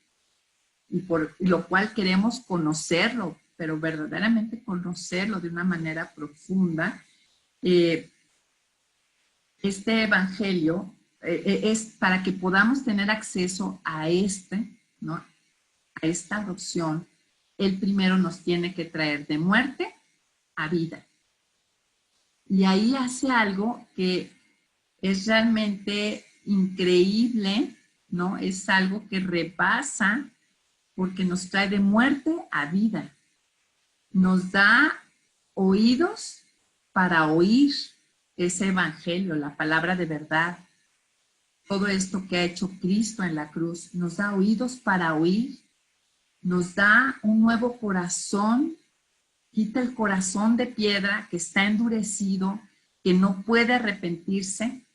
y por lo cual queremos conocerlo pero verdaderamente conocerlo de una manera profunda. Este evangelio es para que podamos tener acceso a ¿no? A esta adopción. Él primero nos tiene que traer de muerte a vida. Y ahí hace algo que es realmente increíble, ¿no? Es algo que rebasa porque nos trae de muerte a vida. Nos da oídos para oír ese evangelio, la palabra de verdad. Todo esto que ha hecho Cristo en la cruz nos da oídos para oír, nos da un nuevo corazón, quita el corazón de piedra que está endurecido, que no puede arrepentirse,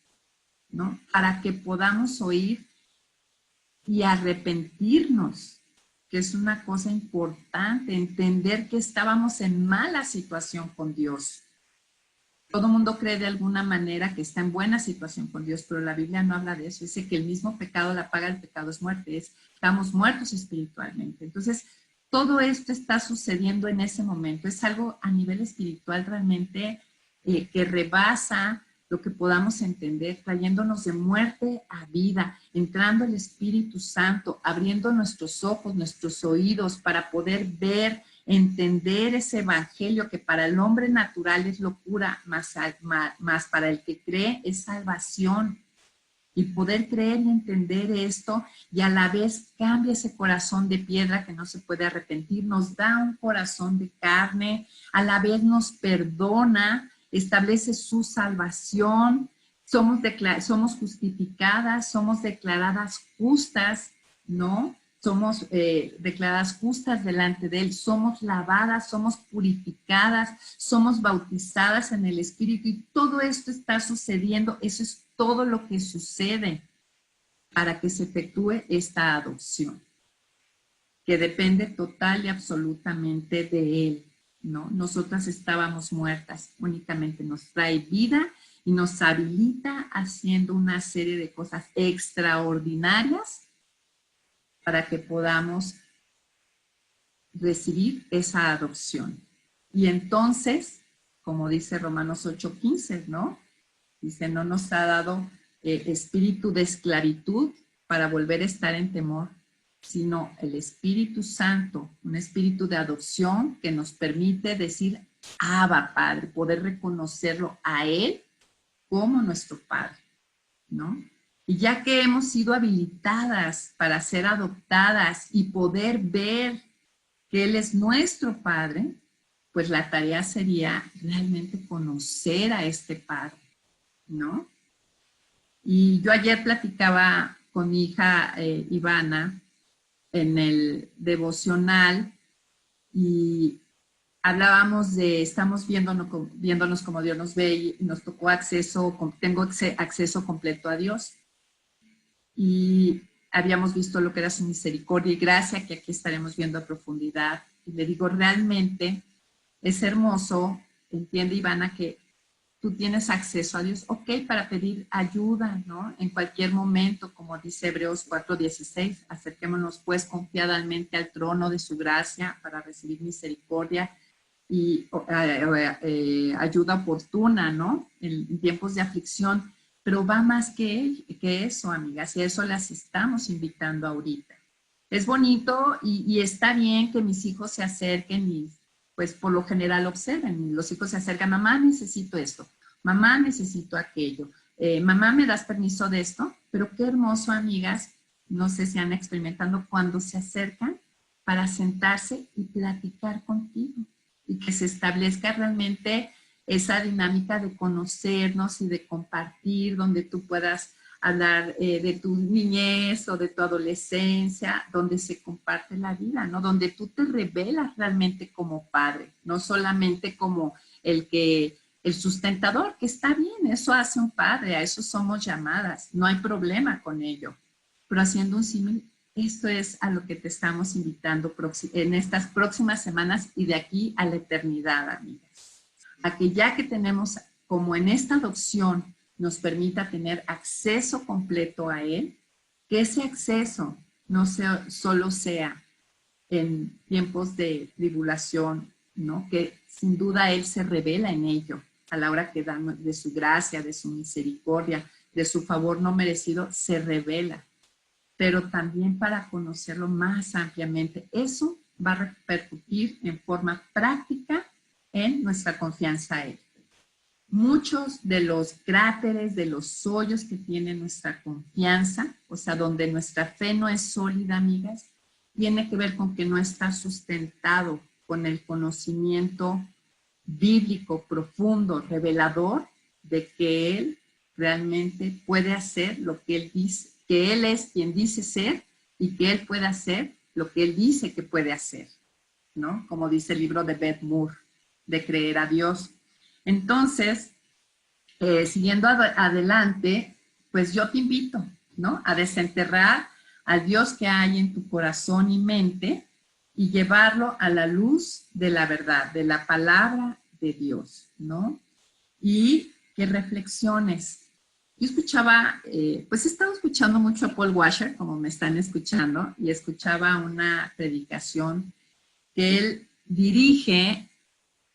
¿no? Para que podamos oír y arrepentirnos, que es una cosa importante, entender que estábamos en mala situación con Dios. Todo el mundo cree de alguna manera que está en buena situación con Dios, pero la Biblia no habla de eso. Dice que el mismo pecado, la paga del pecado es muerte, estamos muertos espiritualmente. Entonces, todo esto está sucediendo en ese momento. Es algo a nivel espiritual realmente que rebasa lo que podamos entender, trayéndonos de muerte a vida, entrando el Espíritu Santo, abriendo nuestros ojos, nuestros oídos para poder ver, entender ese evangelio que para el hombre natural es locura, más para el que cree es salvación. Y poder creer y entender esto y a la vez cambia ese corazón de piedra que no se puede arrepentir, nos da un corazón de carne, a la vez nos perdona, establece su salvación, somos justificadas, somos declaradas justas, ¿no? Somos declaradas justas delante de Él, somos lavadas, somos purificadas, somos bautizadas en el Espíritu y todo esto está sucediendo, eso es todo lo que sucede para que se efectúe esta adopción, que depende total y absolutamente de Él, ¿no? Nosotras estábamos muertas, únicamente nos trae vida y nos habilita haciendo una serie de cosas extraordinarias para que podamos recibir esa adopción. Y entonces, como dice Romanos 8:15, ¿no? Dice, no nos ha dado espíritu de esclavitud para volver a estar en temor, sino el Espíritu Santo, un espíritu de adopción que nos permite decir, Abba, Padre, poder reconocerlo a Él como nuestro Padre, ¿no? Y ya que hemos sido habilitadas para ser adoptadas y poder ver que Él es nuestro Padre, pues la tarea sería realmente conocer a este Padre, ¿no? Y yo ayer platicaba con mi hija Ivana en el devocional y hablábamos de, estamos viéndonos como Dios nos ve y nos tocó tengo acceso completo a Dios. Y habíamos visto lo que era su misericordia y gracia, que aquí estaremos viendo a profundidad. Y le digo, realmente es hermoso, entiende Ivana, que tú tienes acceso a Dios, ok, para pedir ayuda, ¿no? En cualquier momento, como dice Hebreos 4:16, acerquémonos pues confiadamente al trono de su gracia para recibir misericordia y ayuda oportuna, ¿no? En tiempos de aflicción. Pero va más que eso, amigas, y a eso las estamos invitando ahorita. Es bonito y está bien que mis hijos se acerquen y pues por lo general observen. Los hijos se acercan, mamá, necesito esto, mamá, necesito aquello, mamá, ¿me das permiso de esto? Pero qué hermoso, amigas, no sé si han experimentado cuando se acercan para sentarse y platicar contigo y que se establezca realmente esa dinámica de conocernos y de compartir, donde tú puedas hablar de tu niñez o de tu adolescencia, donde se comparte la vida, ¿no? Donde tú te revelas realmente como padre, no solamente como el sustentador, que está bien, eso hace un padre, a eso somos llamadas, no hay problema con ello. Pero haciendo un símil, esto es a lo que te estamos invitando en estas próximas semanas y de aquí a la eternidad, amigas. A que ya que tenemos, como en esta adopción, nos permita tener acceso completo a Él, que ese acceso no solo sea en tiempos de tribulación, ¿no? Que sin duda Él se revela en ello, a la hora que da de su gracia, de su misericordia, de su favor no merecido, se revela. Pero también para conocerlo más ampliamente. Eso va a repercutir en forma práctica en nuestra confianza a Él. Muchos de los cráteres, de los hoyos que tiene nuestra confianza, o sea, donde nuestra fe no es sólida, amigas, tiene que ver con que no está sustentado con el conocimiento bíblico, profundo, revelador de que Él realmente puede hacer lo que Él dice, que Él es quien dice ser y que Él puede hacer lo que Él dice que puede hacer, ¿no? Como dice el libro de Beth Moore, de creer a Dios. Entonces, siguiendo adelante, pues yo te invito, ¿no? A desenterrar al Dios que hay en tu corazón y mente y llevarlo a la luz de la verdad, de la palabra de Dios, ¿no? Y que reflexiones. Yo escuchaba, pues he estado escuchando mucho a Paul Washer, como me están escuchando, y escuchaba una predicación que él dirige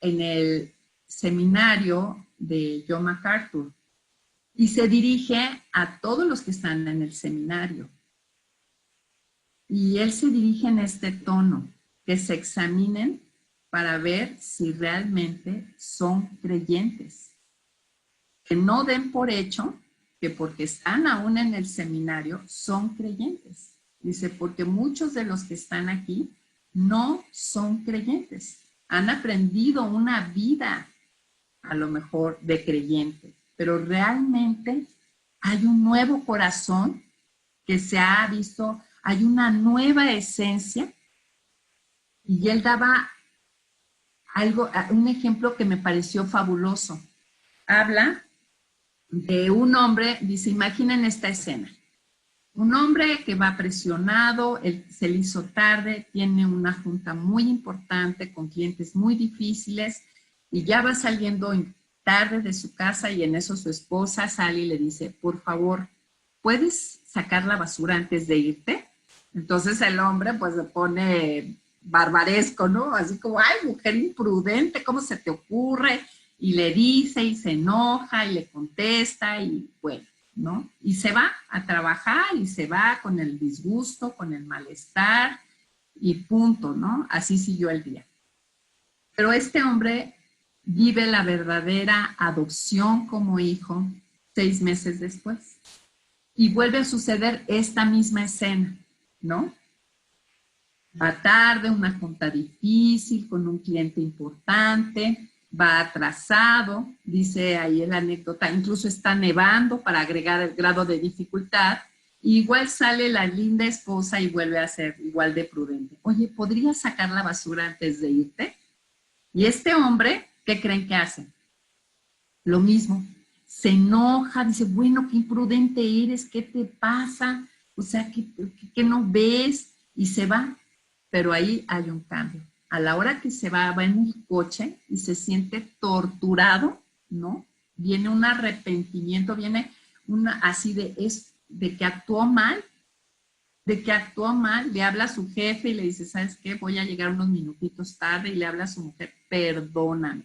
en el seminario de John MacArthur y se dirige a todos los que están en el seminario. Y él se dirige en este tono, que se examinen para ver si realmente son creyentes. Que no den por hecho que porque están aún en el seminario son creyentes. Dice, porque muchos de los que están aquí no son creyentes. Han aprendido una vida, a lo mejor, de creyente, pero realmente hay un nuevo corazón que se ha visto, hay una nueva esencia. Y él daba un ejemplo que me pareció fabuloso. Habla de un hombre, dice, imaginen esta escena. Un hombre que va presionado, se le hizo tarde, tiene una junta muy importante con clientes muy difíciles y ya va saliendo tarde de su casa y en eso su esposa sale y le dice, por favor, ¿puedes sacar la basura antes de irte? Entonces el hombre pues se pone barbaresco, ¿no? Así como, ay, mujer imprudente, ¿cómo se te ocurre? Y le dice y se enoja y le contesta y bueno, ¿no? Y se va a trabajar y se va con el disgusto, con el malestar y punto, ¿no? Así siguió el día. Pero este hombre vive la verdadera adopción como hijo 6 meses después. Y vuelve a suceder esta misma escena, ¿no? Va tarde, una junta difícil, con un cliente importante, va atrasado, dice ahí la anécdota, incluso está nevando para agregar el grado de dificultad, y igual sale la linda esposa y vuelve a ser igual de prudente. Oye, ¿podrías sacar la basura antes de irte? Y este hombre, ¿qué creen que hace? Lo mismo, se enoja, dice, bueno, qué imprudente eres, ¿qué te pasa? O sea, ¿qué no ves? Y se va, pero ahí hay un cambio. A la hora que se va en el coche y se siente torturado, ¿no? Viene un arrepentimiento, viene una así de que actuó mal, le habla a su jefe y le dice, ¿sabes qué? Voy a llegar unos minutitos tarde y le habla a su mujer, perdóname.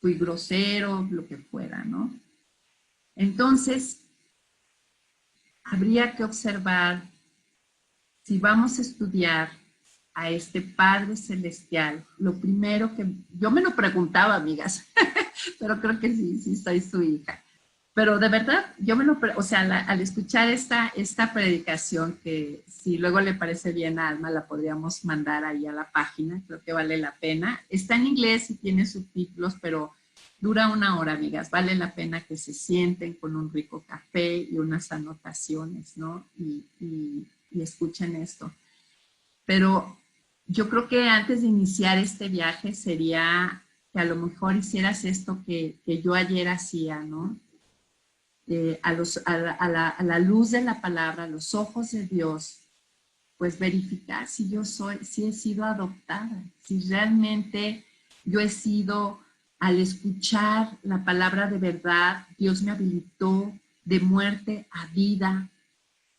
Fui grosero, lo que fuera, ¿no? Entonces, habría que observar si vamos a estudiar a este Padre Celestial, lo primero que yo me lo preguntaba, amigas, pero creo que sí soy su hija. Pero de verdad, yo me lo, o sea, al escuchar esta predicación, que si luego le parece bien a Alma, la podríamos mandar ahí a la página, creo que vale la pena. Está en inglés y tiene subtítulos, pero dura 1 hora, amigas. Vale la pena que se sienten con un rico café y unas anotaciones, ¿no? Y escuchen esto. Pero yo creo que antes de iniciar este viaje sería que a lo mejor hicieras esto que yo ayer hacía, ¿no? A la luz de la palabra, a los ojos de Dios, pues verificar si si he sido adoptada, si realmente yo he sido, al escuchar la palabra de verdad, Dios me habilitó de muerte a vida,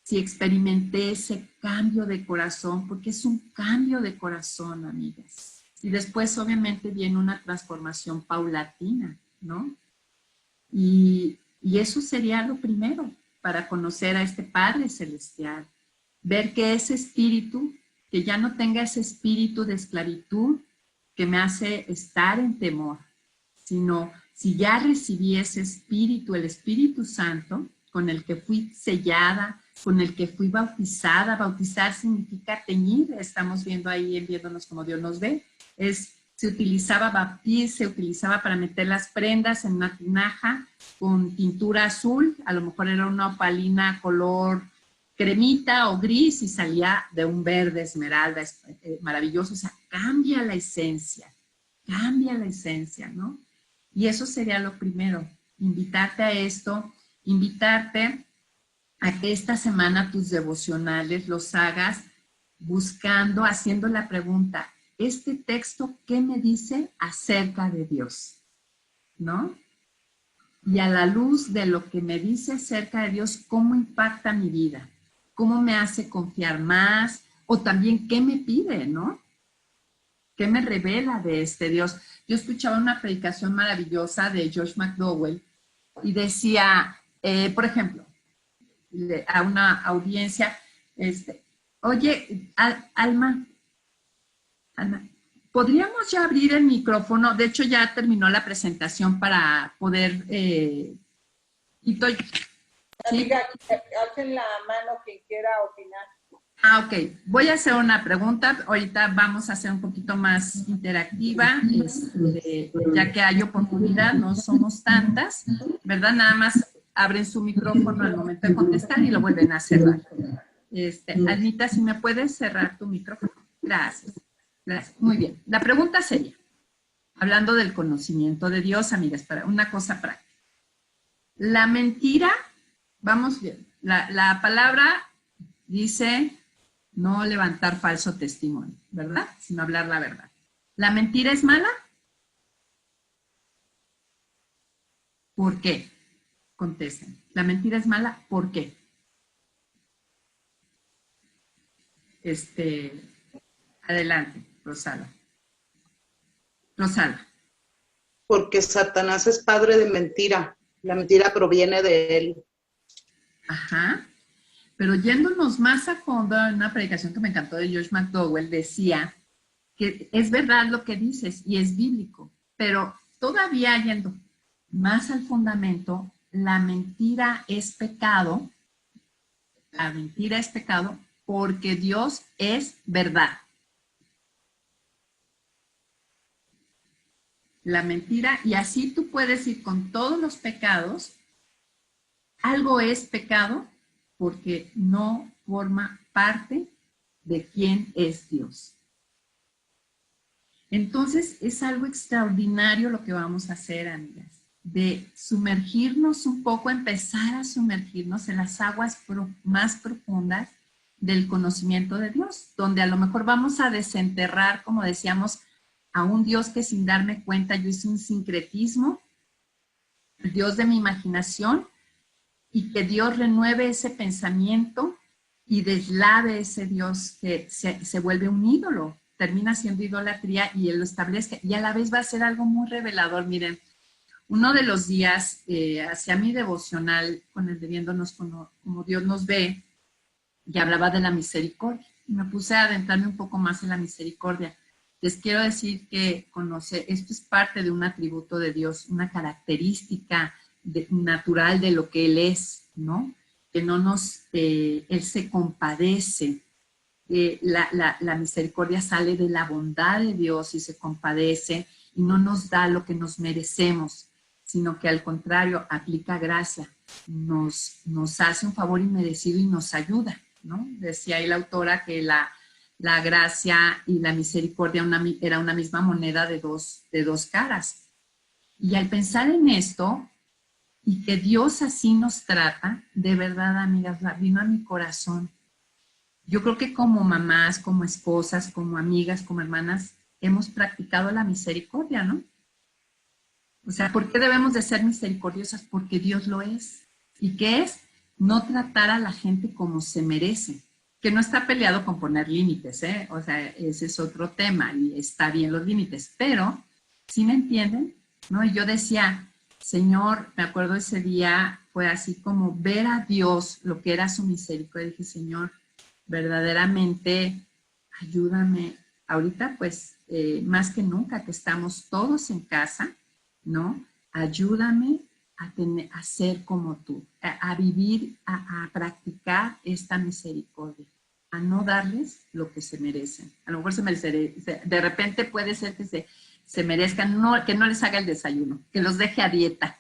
si experimenté ese cambio de corazón, porque es un cambio de corazón, amigas. Y después obviamente viene una transformación paulatina, ¿no? Y eso sería lo primero para conocer a este Padre Celestial. Ver que ese espíritu, que ya no tenga ese espíritu de esclavitud que me hace estar en temor, sino si ya recibí ese espíritu, el Espíritu Santo, con el que fui sellada, con el que fui bautizada. Bautizar significa teñir, estamos viendo ahí, viéndonos como Dios nos ve. Se utilizaba baptiz, se utilizaba para meter las prendas en una tinaja con pintura azul, a lo mejor era una opalina color cremita o gris y salía de un verde esmeralda, maravilloso. O sea, cambia la esencia, ¿no? Y eso sería lo primero, invitarte a esto, invitarte a que esta semana tus devocionales los hagas buscando, haciendo la pregunta, ¿este texto qué me dice acerca de Dios? ¿No? Y a la luz de lo que me dice acerca de Dios, ¿cómo impacta mi vida? ¿Cómo me hace confiar más? O también, ¿qué me pide, no? ¿Qué me revela de este Dios? Yo escuchaba una predicación maravillosa de Josh McDowell y decía, por ejemplo, a una audiencia, oye, Alma, ¿podríamos ya abrir el micrófono? De hecho, ya terminó la presentación para poder... Amiga, alcen la mano quien quiera opinar. Ok. Voy a hacer una pregunta. Ahorita vamos a hacer un poquito más interactiva, ya que hay oportunidad, no somos tantas, ¿verdad? Nada más abren su micrófono al momento de contestar y lo vuelven a cerrar. Almita, si me puedes cerrar tu micrófono. Gracias. Gracias. Muy bien. La pregunta sería, hablando del conocimiento de Dios, amigas, para una cosa práctica. La mentira, vamos bien, la palabra dice no levantar falso testimonio, ¿verdad? Sino hablar la verdad. ¿La mentira es mala? ¿Por qué? Contesten. ¿La mentira es mala? ¿Por qué? Adelante, Rosala. Rosala. Porque Satanás es padre de mentira. La mentira proviene de él. Ajá. Pero yéndonos más a fondo, en una predicación que me encantó de Josh McDowell, decía que es verdad lo que dices y es bíblico, pero todavía yendo más al fundamento, la mentira es pecado. La mentira es pecado porque Dios es verdad. La mentira, y así tú puedes ir con todos los pecados. Algo es pecado porque no forma parte de quién es Dios. Entonces, es algo extraordinario lo que vamos a hacer, amigas, de sumergirnos un poco, empezar a sumergirnos en las aguas más profundas del conocimiento de Dios, donde a lo mejor vamos a desenterrar, como decíamos, a un Dios que sin darme cuenta yo hice un sincretismo, el Dios de mi imaginación, y que Dios renueve ese pensamiento y deslave ese Dios que se vuelve un ídolo, termina siendo idolatría y Él lo establezca. Y a la vez va a ser algo muy revelador. Miren, uno de los días hacía mi devocional con el de viéndonos como Dios nos ve y hablaba de la misericordia. Y me puse a adentrarme un poco más en la misericordia. Les quiero decir que esto es parte de un atributo de Dios, una característica natural de lo que Él es, ¿no? Que Él se compadece. La misericordia sale de la bondad de Dios y se compadece y no nos da lo que nos merecemos, sino que al contrario aplica gracia, nos hace un favor inmerecido y nos ayuda, ¿no? Decía ahí la autora que la gracia y la misericordia era una misma moneda de dos caras. Y al pensar en esto, y que Dios así nos trata, de verdad, amigas, vino a mi corazón. Yo creo que como mamás, como esposas, como amigas, como hermanas, hemos practicado la misericordia, ¿no? O sea, ¿por qué debemos de ser misericordiosas? Porque Dios lo es. ¿Y qué es? no tratar a la gente como se merece, que no está peleado con poner límites, ¿eh? O sea, ese es otro tema y está bien los límites, pero, ¿sí me entienden? ¿No? Y yo decía, Señor, me acuerdo ese día, fue así como ver a Dios, lo que era su misericordia. Dije, Señor, verdaderamente, ayúdame. Ahorita, pues, más que nunca que estamos todos en casa, ¿no? Ayúdame a ser como tú, a vivir, a practicar esta misericordia, a no darles lo que se merecen. A lo mejor de repente puede ser que se merezcan, no, que no les haga el desayuno, que los deje a dieta.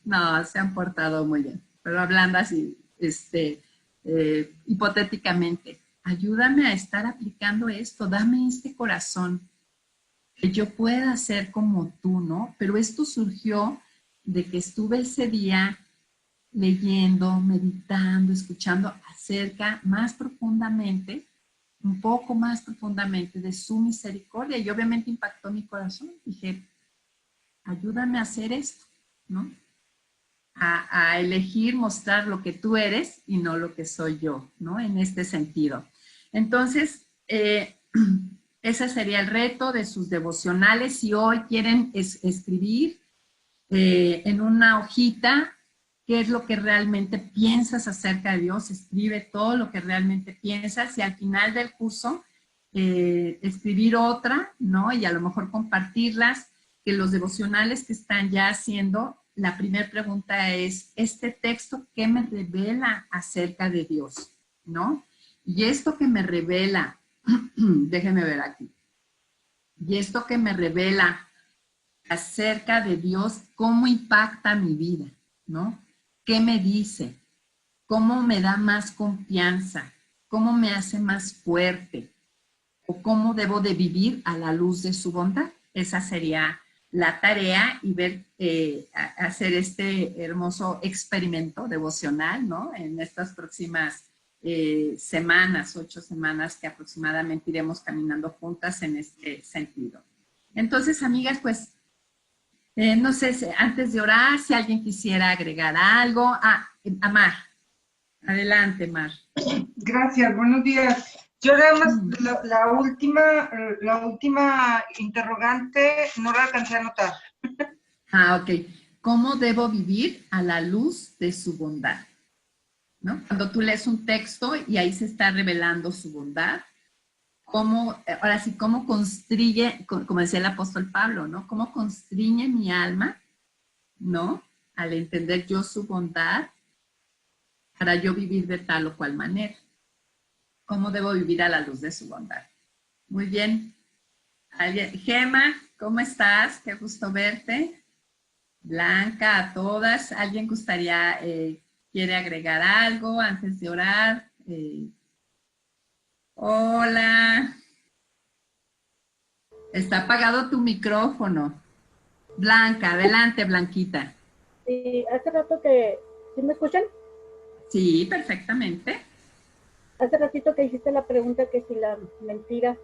No, se han portado muy bien, pero hablando así, hipotéticamente, ayúdame a estar aplicando esto, dame este corazón, que yo pueda ser como tú, ¿no? Pero esto surgió de que estuve ese día leyendo, meditando, escuchando acerca más profundamente, un poco más profundamente de su misericordia y obviamente impactó mi corazón. Dije, ayúdame a hacer esto, ¿no? A elegir mostrar lo que tú eres y no lo que soy yo, ¿no? En este sentido. Entonces, ese sería el reto de sus devocionales. Si hoy quieren escribir en una hojita qué es lo que realmente piensas acerca de Dios, escribe todo lo que realmente piensas y al final del curso escribir otra, ¿no? Y a lo mejor compartirlas, que los devocionales que están ya haciendo, la primera pregunta es, ¿este texto qué me revela acerca de Dios? ¿No? Y esto que me revela, déjenme ver aquí, y esto que me revela acerca de Dios, ¿cómo impacta mi vida? ¿No? ¿Qué me dice? ¿Cómo me da más confianza? ¿Cómo me hace más fuerte? ¿O cómo debo de vivir a la luz de su bondad? Esa sería la tarea y ver, hacer este hermoso experimento devocional, ¿no? En estas próximas semanas, 8 semanas que aproximadamente iremos caminando juntas en este sentido. Entonces, amigas, pues, no sé, antes de orar, si alguien quisiera agregar algo. A Mar. Adelante, Mar. Gracias, buenos días. Yo nada más, la última interrogante no la alcancé a anotar. Ok. ¿Cómo debo vivir a la luz de su bondad? ¿No? Cuando tú lees un texto y ahí se está revelando su bondad, ahora sí, cómo constriñe, como decía el apóstol Pablo, ¿no? Cómo constriñe mi alma, ¿no? Al entender yo su bondad para yo vivir de tal o cual manera. ¿Cómo debo vivir a la luz de su bondad? Muy bien. Gema, ¿cómo estás? Qué gusto verte. Blanca, a todas. ¿Alguien quiere agregar algo antes de orar? Hola. Está apagado tu micrófono. Blanca, adelante, Blanquita. Sí, hace rato que... ¿Sí me escuchan? Sí, perfectamente. Hace ratito que hiciste la pregunta que si la mentira